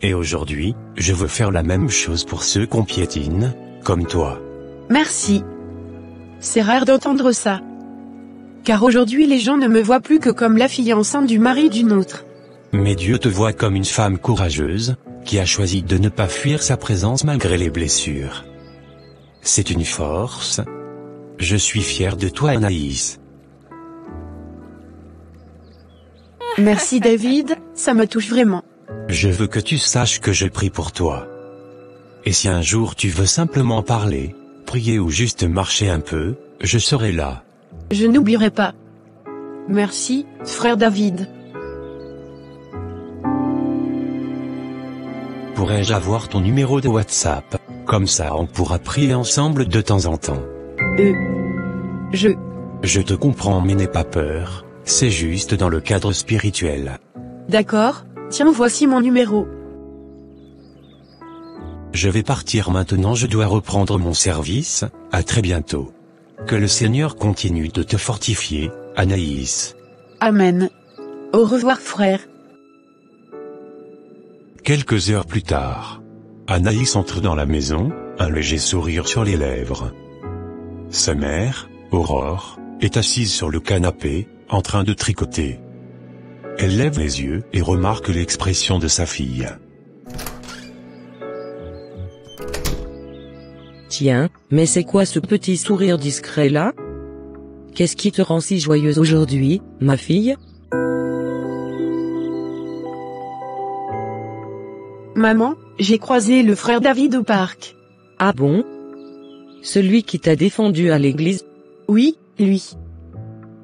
Speaker 1: Et aujourd'hui, je veux faire la même chose pour ceux qu'on piétine, comme toi.
Speaker 2: Merci. C'est rare d'entendre ça. Car aujourd'hui les gens ne me voient plus que comme la fille enceinte du mari d'une autre.
Speaker 1: Mais Dieu te voit comme une femme courageuse, qui a choisi de ne pas fuir sa présence malgré les blessures. C'est une force. Je suis fier de toi, Anaïs.
Speaker 2: Merci David, ça me touche vraiment.
Speaker 1: Je veux que tu saches que je prie pour toi. Et si un jour tu veux simplement parler, prier ou juste marcher un peu, je serai là.
Speaker 2: Je n'oublierai pas. Merci, frère David.
Speaker 1: Pourrais-je avoir ton numéro de WhatsApp? Comme ça on pourra prier ensemble de temps en temps. Je te comprends mais n'aie pas peur, c'est juste dans le cadre spirituel.
Speaker 2: D'accord, tiens voici mon numéro.
Speaker 1: Je vais partir maintenant, je dois reprendre mon service, à très bientôt. Que le Seigneur continue de te fortifier, Anaïs.
Speaker 2: Amen. Au revoir frère.
Speaker 1: Quelques heures plus tard, Anaïs entre dans la maison, un léger sourire sur les lèvres. Sa mère, Aurore, est assise sur le canapé, en train de tricoter. Elle lève les yeux et remarque l'expression de sa fille.
Speaker 4: Tiens, mais c'est quoi ce petit sourire discret là? Qu'est-ce qui te rend si joyeuse aujourd'hui, ma fille?
Speaker 2: Maman, j'ai croisé le frère David au parc.
Speaker 4: Ah bon? Celui qui t'a défendu à l'église?
Speaker 2: Oui, lui.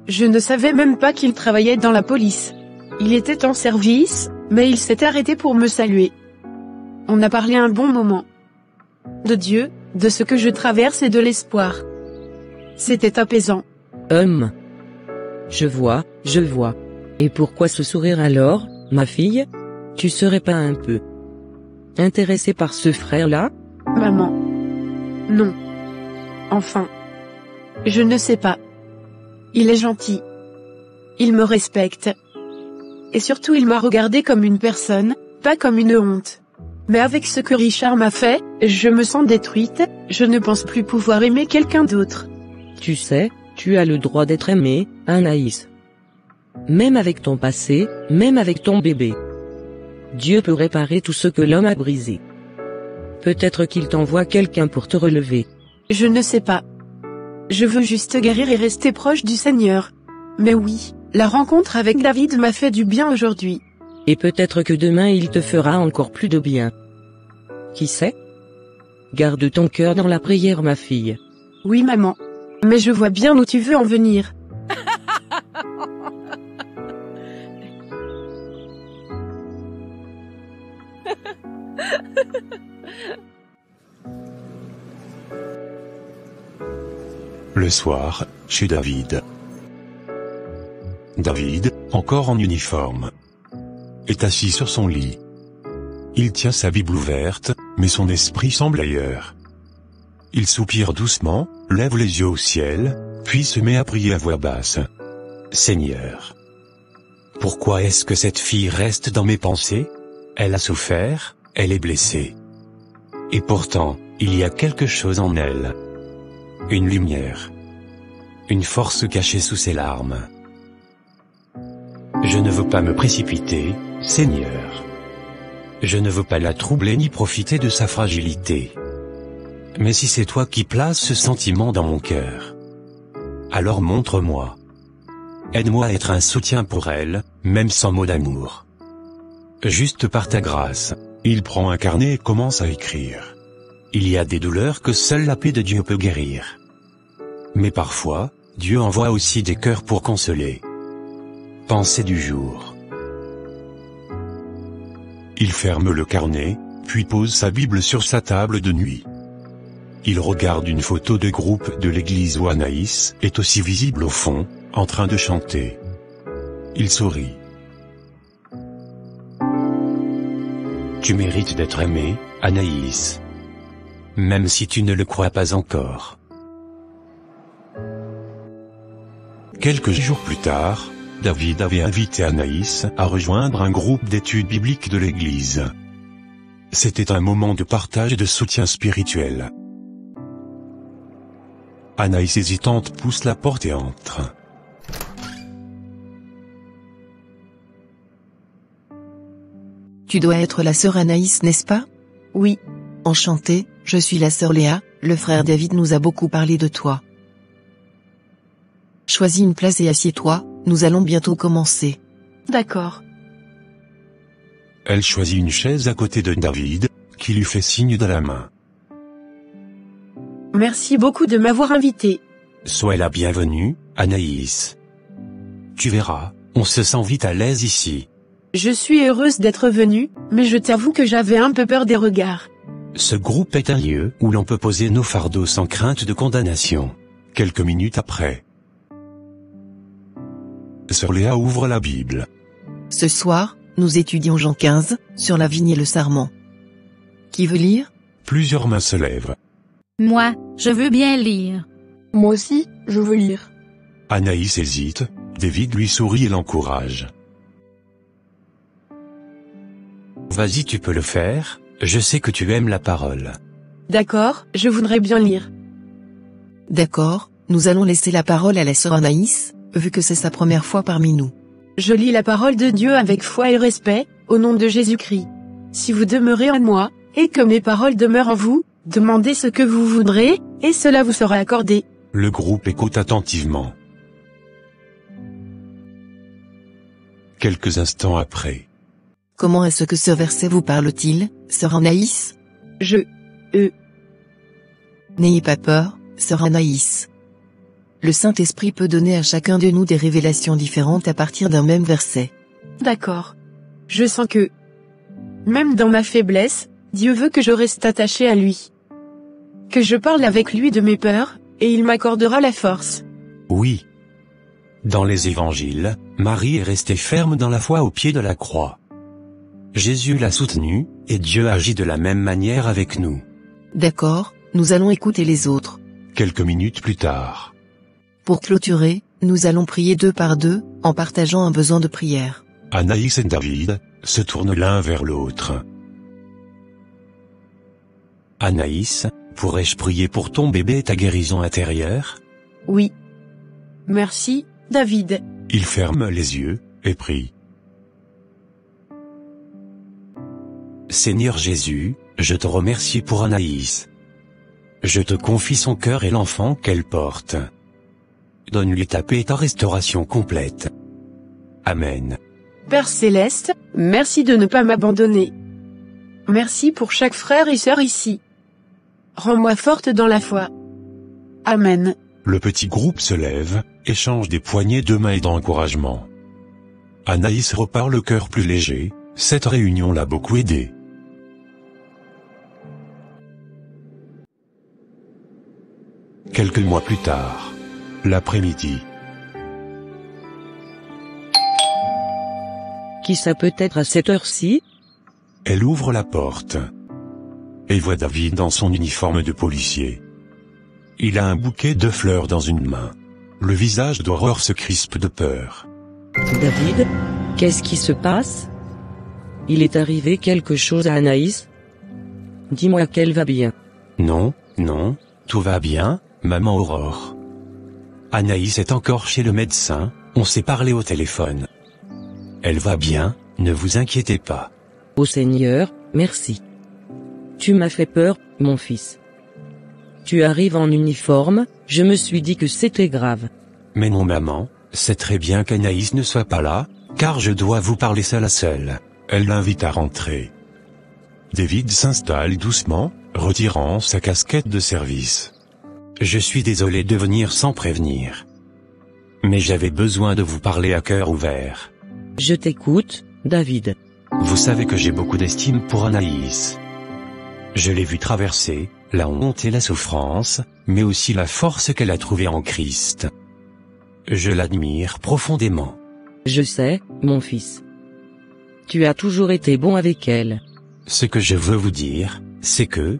Speaker 2: Je ne savais même pas qu'il travaillait dans la police. Il était en service, mais il s'est arrêté pour me saluer. On a parlé un bon moment. De Dieu, de ce que je traverse et de l'espoir. C'était apaisant.
Speaker 4: Je vois. Et pourquoi ce sourire alors, ma fille? Tu serais pas un peu intéressée par ce frère-là?
Speaker 2: Maman. Non. Enfin. Je ne sais pas. Il est gentil. Il me respecte. Et surtout il m'a regardé comme une personne, pas comme une honte. Mais avec ce que Richard m'a fait, je me sens détruite, je ne pense plus pouvoir aimer quelqu'un d'autre.
Speaker 4: Tu sais, tu as le droit d'être aimée, Anaïs. Même avec ton passé, même avec ton bébé. Dieu peut réparer tout ce que l'homme a brisé. Peut-être qu'il t'envoie quelqu'un pour te relever.
Speaker 2: Je ne sais pas. Je veux juste guérir et rester proche du Seigneur. Mais oui, la rencontre avec David m'a fait du bien aujourd'hui.
Speaker 4: Et peut-être que demain il te fera encore plus de bien. Qui sait? Garde ton cœur dans la prière, ma fille.
Speaker 2: Oui, maman. Mais je vois bien où tu veux en venir.
Speaker 1: Le soir, chez David. David, encore en uniforme, est assis sur son lit. Il tient sa Bible ouverte, mais son esprit semble ailleurs. Il soupire doucement, lève les yeux au ciel, puis se met à prier à voix basse. Seigneur, pourquoi est-ce que cette fille reste dans mes pensées? Elle a souffert, elle est blessée. Et pourtant, il y a quelque chose en elle. Une lumière. Une force cachée sous ses larmes. Je ne veux pas me précipiter, Seigneur. Je ne veux pas la troubler ni profiter de sa fragilité. Mais si c'est toi qui places ce sentiment dans mon cœur, alors montre-moi. Aide-moi à être un soutien pour elle, même sans mots d'amour. Juste par ta grâce. Il prend un carnet et commence à écrire. Il y a des douleurs que seule la paix de Dieu peut guérir. Mais parfois, Dieu envoie aussi des cœurs pour consoler. Pensée du jour. Il ferme le carnet, puis pose sa Bible sur sa table de nuit. Il regarde une photo de groupe de l'église où Anaïs est aussi visible au fond, en train de chanter. Il sourit. Tu mérites d'être aimée, Anaïs. Même si tu ne le crois pas encore. Quelques jours plus tard, David avait invité Anaïs à rejoindre un groupe d'études bibliques de l'église. C'était un moment de partage et de soutien spirituel. Anaïs hésitante pousse la porte et entre.
Speaker 8: Tu dois être la sœur Anaïs, n'est-ce pas?
Speaker 2: Oui.
Speaker 8: Enchantée, je suis la sœur Léa, le frère David nous a beaucoup parlé de toi. Choisis une place et assieds-toi, nous allons bientôt commencer.
Speaker 2: D'accord.
Speaker 1: Elle choisit une chaise à côté de David, qui lui fait signe de la main.
Speaker 2: Merci beaucoup de m'avoir invité.
Speaker 1: Sois la bienvenue, Anaïs. Tu verras, on se sent vite à l'aise ici.
Speaker 2: Je suis heureuse d'être venue, mais je t'avoue que j'avais un peu peur des regards.
Speaker 1: Ce groupe est un lieu où l'on peut poser nos fardeaux sans crainte de condamnation. Quelques minutes après, Sœur Léa ouvre la Bible.
Speaker 8: Ce soir, nous étudions Jean 15, sur la vigne et le sarment. Qui veut lire?
Speaker 1: Plusieurs mains se lèvent.
Speaker 9: Moi, je veux bien lire.
Speaker 10: Moi aussi, je veux lire.
Speaker 1: Anaïs hésite, David lui sourit et l'encourage. Vas-y, tu peux le faire, je sais que tu aimes la parole.
Speaker 2: D'accord, je voudrais bien lire.
Speaker 8: D'accord, nous allons laisser la parole à la sœur Anaïs, vu que c'est sa première fois parmi nous.
Speaker 2: Je lis la parole de Dieu avec foi et respect, au nom de Jésus-Christ. Si vous demeurez en moi, et que mes paroles demeurent en vous, demandez ce que vous voudrez, et cela vous sera accordé.
Speaker 1: Le groupe écoute attentivement. Quelques instants après.
Speaker 8: Comment est-ce que ce verset vous parle-t-il, sœur Anaïs? N'ayez pas peur, sœur Anaïs. Le Saint-Esprit peut donner à chacun de nous des révélations différentes à partir d'un même verset.
Speaker 2: D'accord. Je sens que, même dans ma faiblesse, Dieu veut que je reste attaché à lui. Que je parle avec lui de mes peurs, et il m'accordera la force.
Speaker 1: Oui. Dans les évangiles, Marie est restée ferme dans la foi au pied de la croix. Jésus l'a soutenue, et Dieu agit de la même manière avec nous.
Speaker 8: D'accord, nous allons écouter les autres.
Speaker 1: Quelques minutes plus tard.
Speaker 8: Pour clôturer, nous allons prier 2 par 2, en partageant un besoin de prière.
Speaker 1: Anaïs et David se tournent l'un vers l'autre. Anaïs, pourrais-je prier pour ton bébé et ta guérison intérieure?
Speaker 2: Oui. Merci, David.
Speaker 1: Il ferme les yeux, et prie. Seigneur Jésus, je te remercie pour Anaïs. Je te confie son cœur et l'enfant qu'elle porte. Donne-lui ta paix et ta restauration complète. Amen.
Speaker 2: Père Céleste, merci de ne pas m'abandonner. Merci pour chaque frère et sœur ici. Rends-moi forte dans la foi. Amen.
Speaker 1: Le petit groupe se lève, échange des poignées de main et d'encouragement. Anaïs repart le cœur plus léger, cette réunion l'a beaucoup aidé. Quelques mois plus tard. L'après-midi.
Speaker 4: Qui ça peut être à cette heure-ci?
Speaker 1: Elle ouvre la porte. Et voit David dans son uniforme de policier. Il a un bouquet de fleurs dans une main. Le visage d'Aurore se crispe de peur.
Speaker 4: David? Qu'est-ce qui se passe? Il est arrivé quelque chose à Anaïs? Dis-moi qu'elle va bien.
Speaker 1: Non, non, tout va bien, maman Aurore. Anaïs est encore chez le médecin, on s'est parlé au téléphone. Elle va bien, ne vous inquiétez pas.
Speaker 4: Ô Seigneur, merci. Tu m'as fait peur, mon fils. Tu arrives en uniforme, je me suis dit que c'était grave.
Speaker 1: Mais non maman, c'est très bien qu'Anaïs ne soit pas là, car je dois vous parler seul à seul. Elle l'invite à rentrer. David s'installe doucement, retirant sa casquette de service. Je suis désolé de venir sans prévenir. Mais j'avais besoin de vous parler à cœur ouvert.
Speaker 4: Je t'écoute, David.
Speaker 1: Vous savez que j'ai beaucoup d'estime pour Anaïs. Je l'ai vue traverser la honte et la souffrance, mais aussi la force qu'elle a trouvée en Christ. Je l'admire profondément.
Speaker 4: Je sais, mon fils. Tu as toujours été bon avec elle.
Speaker 1: Ce que je veux vous dire, c'est que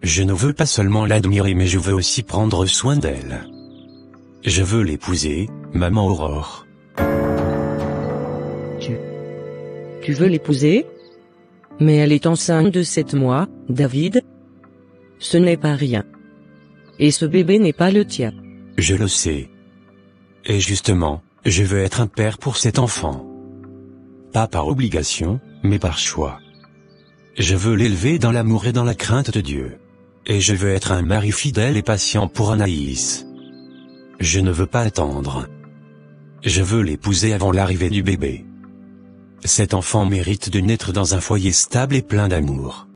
Speaker 1: je ne veux pas seulement l'admirer mais je veux aussi prendre soin d'elle. Je veux l'épouser, maman Aurore.
Speaker 4: Tu veux l'épouser? Mais elle est enceinte de 7 mois, David. Ce n'est pas rien. Et ce bébé n'est pas le tien.
Speaker 1: Je le sais. Et justement, je veux être un père pour cet enfant. Pas par obligation, mais par choix. Je veux l'élever dans l'amour et dans la crainte de Dieu. Et je veux être un mari fidèle et patient pour Anaïs. Je ne veux pas attendre. Je veux l'épouser avant l'arrivée du bébé. Cet enfant mérite de naître dans un foyer stable et plein d'amour.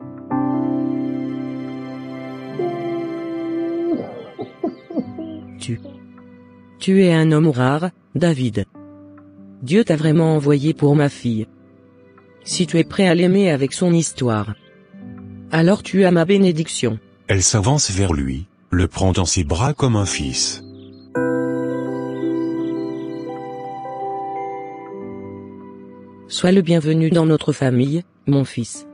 Speaker 4: Tu es un homme rare, David. Dieu t'a vraiment envoyé pour ma fille. Si tu es prêt à l'aimer avec son histoire, alors tu as ma bénédiction.
Speaker 1: Elle s'avance vers lui, le prend dans ses bras comme un fils.
Speaker 4: Sois le bienvenu dans notre famille, mon fils.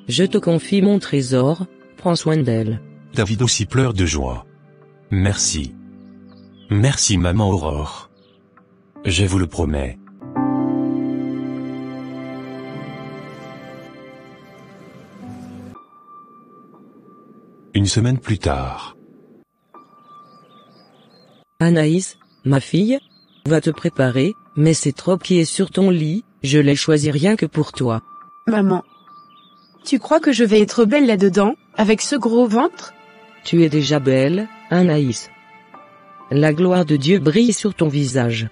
Speaker 4: Je te confie mon trésor, prends soin d'elle.
Speaker 1: David aussi pleure de joie. Merci. Merci maman Aurore. Je vous le promets. Une semaine plus tard.
Speaker 4: Anaïs, ma fille, va te préparer, mais cette robe qui est sur ton lit, je l'ai choisie rien que pour toi.
Speaker 2: Maman. Tu crois que je vais être belle là-dedans, avec ce gros ventre?
Speaker 4: Tu es déjà belle, Anaïs. La gloire de Dieu brille sur ton visage.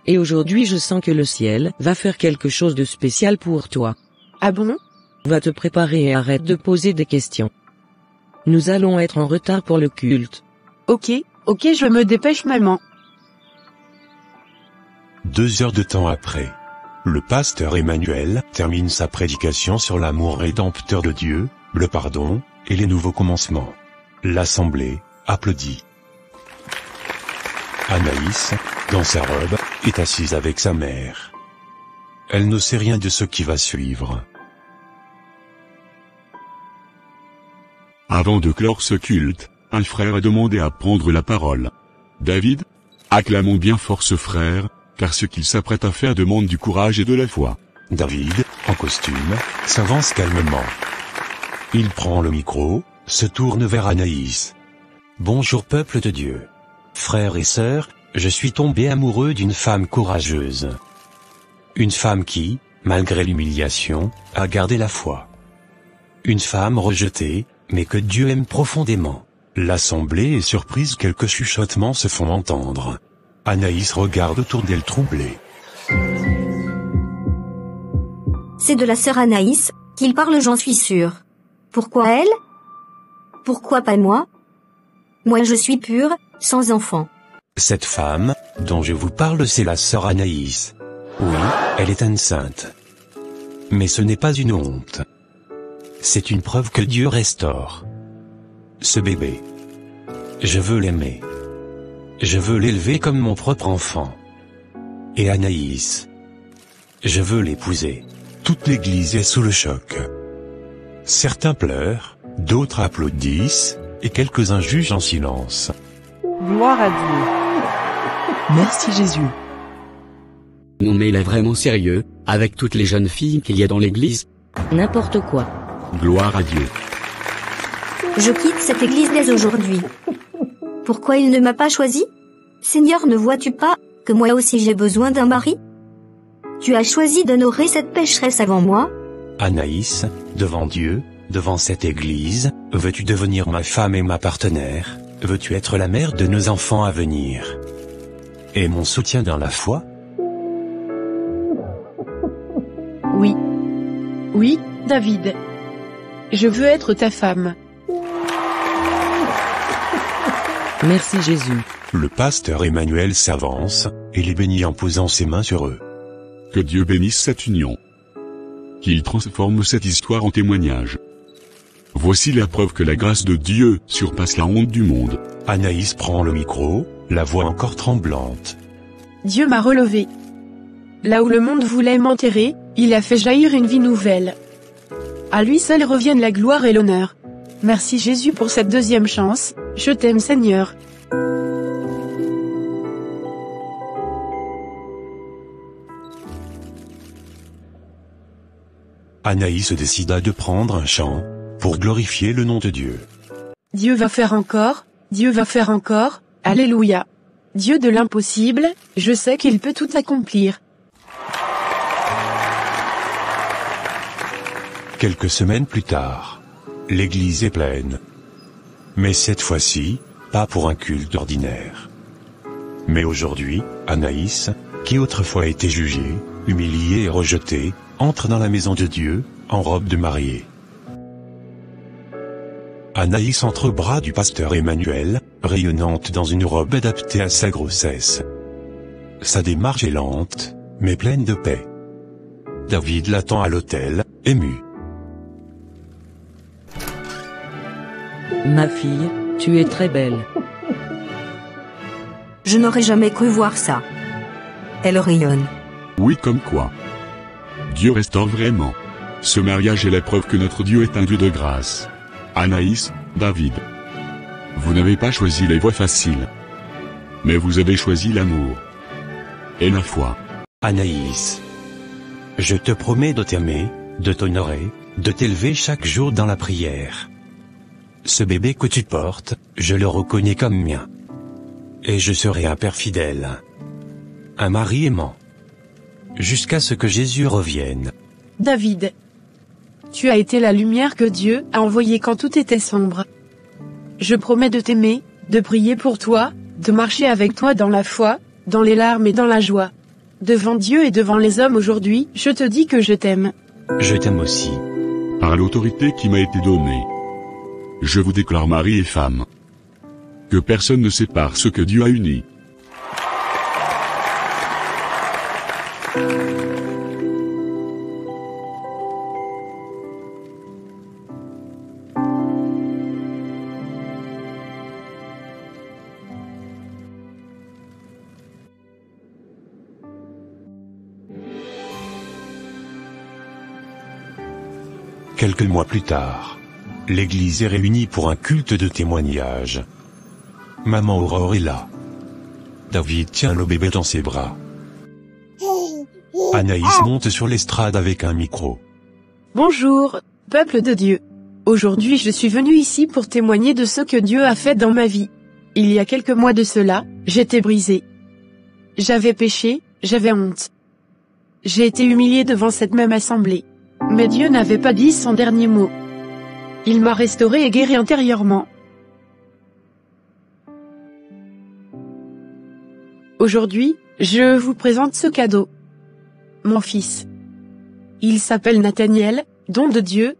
Speaker 4: Et aujourd'hui je sens que le ciel va faire quelque chose de spécial pour toi.
Speaker 2: Ah bon?
Speaker 4: Va te préparer et arrête de poser des questions. Nous allons être en retard pour le culte.
Speaker 2: Ok, je me dépêche maman.
Speaker 1: 2 heures de temps après. Le pasteur Emmanuel termine sa prédication sur l'amour rédempteur de Dieu, le pardon, et les nouveaux commencements. L'assemblée applaudit. Anaïs, dans sa robe, est assise avec sa mère. Elle ne sait rien de ce qui va suivre.
Speaker 3: Avant de clore ce culte, un frère a demandé à prendre la parole. David? Acclamons bien fort ce frère, car ce qu'il s'apprête à faire demande du courage et de la foi.
Speaker 1: David, en costume, s'avance calmement. Il prend le micro, se tourne vers Anaïs.
Speaker 11: Bonjour peuple de Dieu. Frères et sœurs, je suis tombé amoureux d'une femme courageuse. Une femme qui, malgré l'humiliation, a gardé la foi. Une femme rejetée, mais que Dieu aime profondément.
Speaker 1: L'assemblée est surprise, quelques chuchotements se font entendre. Anaïs regarde autour d'elle troublée.
Speaker 7: C'est de la sœur Anaïs qu'il parle, j'en suis sûre. Pourquoi elle? Pourquoi pas moi? Moi je suis pure, sans enfant.
Speaker 11: Cette femme, dont je vous parle, c'est la sœur Anaïs. Oui, elle est enceinte. Mais ce n'est pas une honte. C'est une preuve que Dieu restaure. Ce bébé. Je veux l'aimer. Je veux l'élever comme mon propre enfant. Et Anaïs. Je veux l'épouser.
Speaker 1: Toute l'église est sous le choc. Certains pleurent, d'autres applaudissent, et quelques-uns jugent en silence.
Speaker 6: Gloire à Dieu.
Speaker 8: Merci Jésus.
Speaker 3: Non mais il est vraiment sérieux, avec toutes les jeunes filles qu'il y a dans l'église?
Speaker 4: N'importe quoi.
Speaker 3: Gloire à Dieu.
Speaker 7: Je quitte cette église dès aujourd'hui. Pourquoi il ne m'a pas choisi? Seigneur, ne vois-tu pas que moi aussi j'ai besoin d'un mari? Tu as choisi d'honorer cette pécheresse avant moi?
Speaker 11: Anaïs, devant Dieu, devant cette église, veux-tu devenir ma femme et ma partenaire? Veux-tu être la mère de nos enfants à venir? Et mon soutien dans la foi?
Speaker 2: Oui. Oui, David. Je veux être ta femme.
Speaker 4: Merci Jésus.
Speaker 1: Le pasteur Emmanuel s'avance, et les bénit en posant ses mains sur eux.
Speaker 3: Que Dieu bénisse cette union. Qu'il transforme cette histoire en témoignage. Voici la preuve que la grâce de Dieu surpasse la honte du monde.
Speaker 1: Anaïs prend le micro, la voix encore tremblante.
Speaker 2: Dieu m'a relevé. Là où le monde voulait m'enterrer, il a fait jaillir une vie nouvelle. À lui seul reviennent la gloire et l'honneur. Merci Jésus pour cette deuxième chance, je t'aime Seigneur.
Speaker 1: Anaïs décida de prendre un chant, pour glorifier le nom de Dieu.
Speaker 2: Dieu va faire encore, alléluia. Dieu de l'impossible, je sais qu'il peut tout accomplir.
Speaker 1: Quelques semaines plus tard, l'église est pleine. Mais cette fois-ci, pas pour un culte ordinaire. Mais aujourd'hui, Anaïs, qui autrefois était jugée, humiliée et rejetée, entre dans la maison de Dieu, en robe de mariée. Anaïs entre aux bras du pasteur Emmanuel, rayonnante dans une robe adaptée à sa grossesse. Sa démarche est lente, mais pleine de paix. David l'attend à l'autel, ému.
Speaker 4: Ma fille, tu es très belle.
Speaker 7: Je n'aurais jamais cru voir ça. Elle rayonne.
Speaker 3: Oui, comme quoi. Dieu restaure vraiment. Ce mariage est la preuve que notre Dieu est un Dieu de grâce. Anaïs, David. Vous n'avez pas choisi les voies faciles. Mais vous avez choisi l'amour. Et la foi.
Speaker 11: Anaïs. Je te promets de t'aimer, de t'honorer, de t'élever chaque jour dans la prière. Ce bébé que tu portes, je le reconnais comme mien. Et je serai un père fidèle. Un mari aimant. Jusqu'à ce que Jésus revienne.
Speaker 2: David. Tu as été la lumière que Dieu a envoyée quand tout était sombre. Je promets de t'aimer, de prier pour toi, de marcher avec toi dans la foi, dans les larmes et dans la joie. Devant Dieu et devant les hommes aujourd'hui, je te dis que je t'aime.
Speaker 11: Je t'aime aussi.
Speaker 3: Par l'autorité qui m'a été donnée, je vous déclare mari et femme. Que personne ne sépare ce que Dieu a uni.
Speaker 1: Quelques mois plus tard, l'église est réunie pour un culte de témoignage. Maman Aurore est là. David tient le bébé dans ses bras. Anaïs monte sur l'estrade avec un micro.
Speaker 2: Bonjour, peuple de Dieu. Aujourd'hui je suis venu ici pour témoigner de ce que Dieu a fait dans ma vie. Il y a quelques mois de cela, j'étais brisé. J'avais péché, j'avais honte. J'ai été humilié devant cette même assemblée. Mais Dieu n'avait pas dit son dernier mot. Il m'a restauré et guéri intérieurement. Aujourd'hui, je vous présente ce cadeau. Mon fils. Il s'appelle Nathaniel, don de Dieu.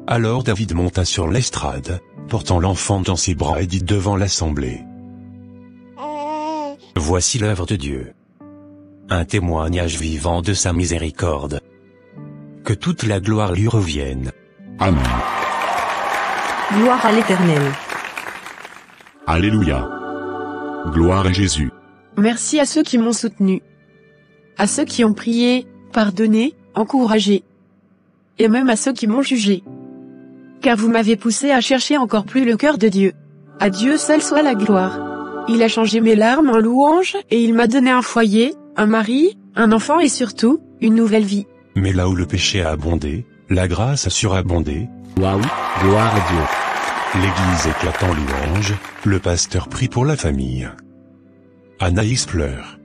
Speaker 1: Alors David monta sur l'estrade, portant l'enfant dans ses bras et dit devant l'assemblée. Voici l'œuvre de Dieu. Un témoignage vivant de sa miséricorde. Que toute la gloire lui revienne.
Speaker 3: Amen.
Speaker 7: Gloire à l'Éternel.
Speaker 3: Alléluia. Gloire à Jésus.
Speaker 2: Merci à ceux qui m'ont soutenu. À ceux qui ont prié, pardonné, encouragé. Et même à ceux qui m'ont jugé. Car vous m'avez poussé à chercher encore plus le cœur de Dieu. À Dieu seul soit la gloire. Il a changé mes larmes en louanges et il m'a donné un foyer, un mari, un enfant et surtout, une nouvelle vie.
Speaker 1: Mais là où le péché a abondé, la grâce a surabondé.
Speaker 3: Waouh, gloire à Dieu.
Speaker 1: L'église éclate en louanges, le pasteur prie pour la famille. Anaïs pleure.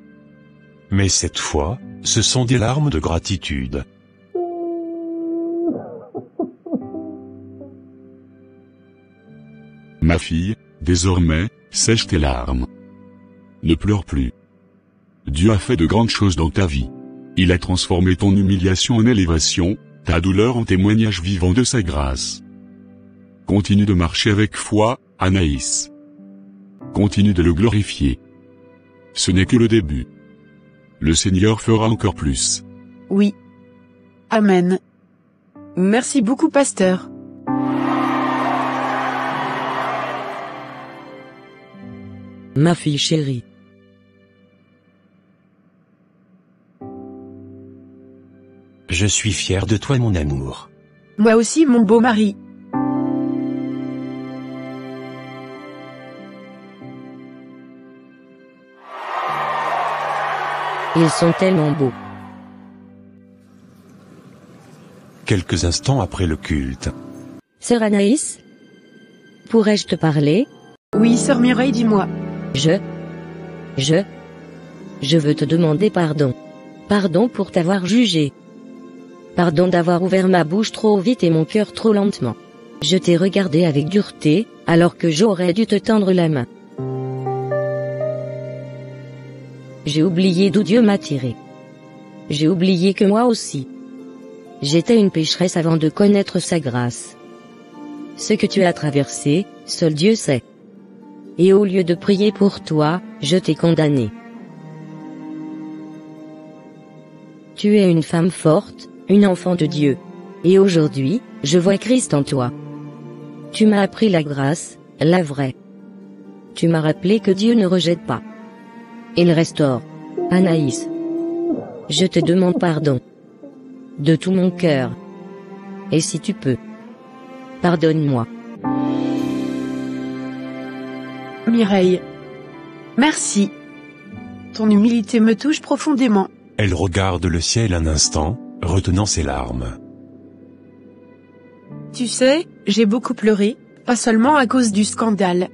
Speaker 1: Mais cette fois, ce sont des larmes de gratitude.
Speaker 3: Ma fille, désormais, sèche tes larmes. Ne pleure plus. Dieu a fait de grandes choses dans ta vie. Il a transformé ton humiliation en élévation, ta douleur en témoignage vivant de sa grâce. Continue de marcher avec foi, Anaïs. Continue de le glorifier. Ce n'est que le début. Le Seigneur fera encore plus.
Speaker 2: Oui. Amen. Merci beaucoup, pasteur.
Speaker 4: Ma fille chérie.
Speaker 11: Je suis fier de toi, mon amour.
Speaker 2: Moi aussi, mon beau mari.
Speaker 4: Ils sont tellement beaux.
Speaker 1: Quelques instants après le culte.
Speaker 4: Sœur Anaïs? Pourrais-je te parler?
Speaker 2: Oui, sœur Mireille, dis-moi.
Speaker 4: Je veux te demander pardon. Pardon pour t'avoir jugé. Pardon d'avoir ouvert ma bouche trop vite et mon cœur trop lentement. Je t'ai regardé avec dureté, alors que j'aurais dû te tendre la main. J'ai oublié d'où Dieu m'a tiré. J'ai oublié que moi aussi. J'étais une pécheresse avant de connaître sa grâce. Ce que tu as traversé, seul Dieu sait. Et au lieu de prier pour toi, je t'ai condamné. Tu es une femme forte, une enfant de Dieu. Et aujourd'hui, je vois Christ en toi. Tu m'as appris la grâce, la vraie. Tu m'as rappelé que Dieu ne rejette pas. Il restaure. Anaïs. Je te demande pardon. De tout mon cœur. Et si tu peux, pardonne-moi.
Speaker 2: Mireille. Merci. Ton humilité me touche profondément.
Speaker 1: Elle regarde le ciel un instant, retenant ses larmes.
Speaker 2: Tu sais, j'ai beaucoup pleuré, pas seulement à cause du scandale,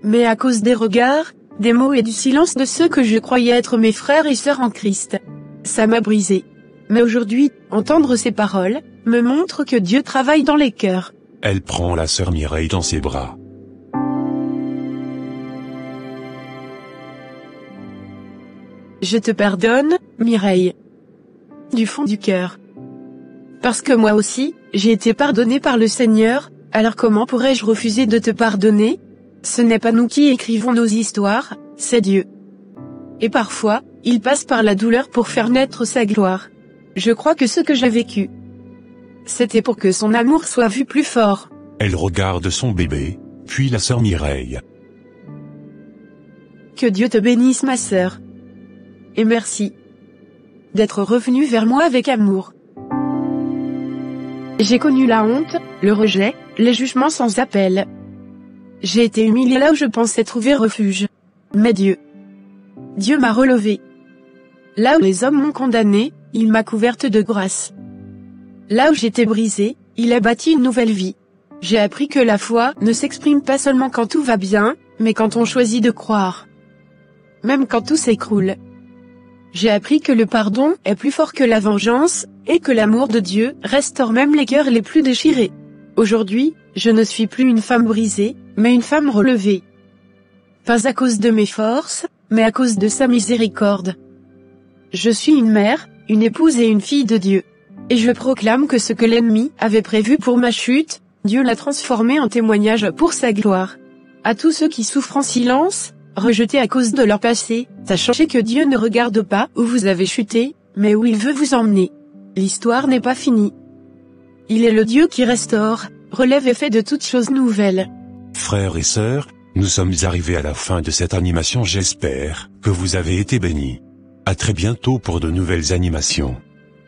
Speaker 2: mais à cause des regards, des mots et du silence de ceux que je croyais être mes frères et sœurs en Christ. Ça m'a brisé. Mais aujourd'hui, entendre ces paroles, me montre que Dieu travaille dans les cœurs.
Speaker 1: Elle prend la sœur Mireille dans ses bras.
Speaker 2: Je te pardonne, Mireille. Du fond du cœur. Parce que moi aussi, j'ai été pardonnée par le Seigneur, alors comment pourrais-je refuser de te pardonner? Ce n'est pas nous qui écrivons nos histoires, c'est Dieu. Et parfois, il passe par la douleur pour faire naître sa gloire. Je crois que ce que j'ai vécu, c'était pour que son amour soit vu plus fort.
Speaker 1: Elle regarde son bébé, puis la sœur Mireille.
Speaker 2: Que Dieu te bénisse, ma sœur. Et merci d'être revenue vers moi avec amour. J'ai connu la honte, le rejet, les jugements sans appel. J'ai été humilié là où je pensais trouver refuge. Mais Dieu m'a relevé. Là où les hommes m'ont condamné, il m'a couverte de grâce. Là où j'étais brisé, il a bâti une nouvelle vie. J'ai appris que la foi ne s'exprime pas seulement quand tout va bien, mais quand on choisit de croire. Même quand tout s'écroule. J'ai appris que le pardon est plus fort que la vengeance, et que l'amour de Dieu restaure même les cœurs les plus déchirés. Aujourd'hui, je ne suis plus une femme brisée, mais une femme relevée. Pas à cause de mes forces, mais à cause de sa miséricorde. Je suis une mère, une épouse et une fille de Dieu. Et je proclame que ce que l'ennemi avait prévu pour ma chute, Dieu l'a transformé en témoignage pour sa gloire. À tous ceux qui souffrent en silence, rejetés à cause de leur passé, sachez que Dieu ne regarde pas où vous avez chuté, mais où il veut vous emmener. L'histoire n'est pas finie. Il est le Dieu qui restaure, relève et fait de toutes choses nouvelles.
Speaker 1: Frères et sœurs, nous sommes arrivés à la fin de cette animation. J'espère que vous avez été bénis. À très bientôt pour de nouvelles animations.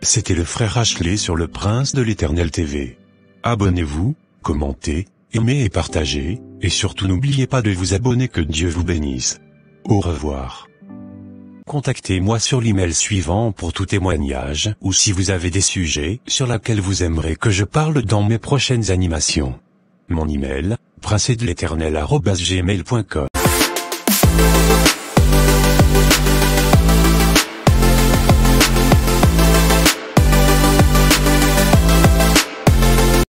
Speaker 1: C'était le frère Ashley sur le Prince de l'Éternel TV. Abonnez-vous, commentez, aimez et partagez, et surtout n'oubliez pas de vous abonner. Que Dieu vous bénisse. Au revoir. Contactez-moi sur l'email suivant pour tout témoignage, ou si vous avez des sujets sur lesquels vous aimeriez que je parle dans mes prochaines animations. Mon email, princedeleternel@gmail.com.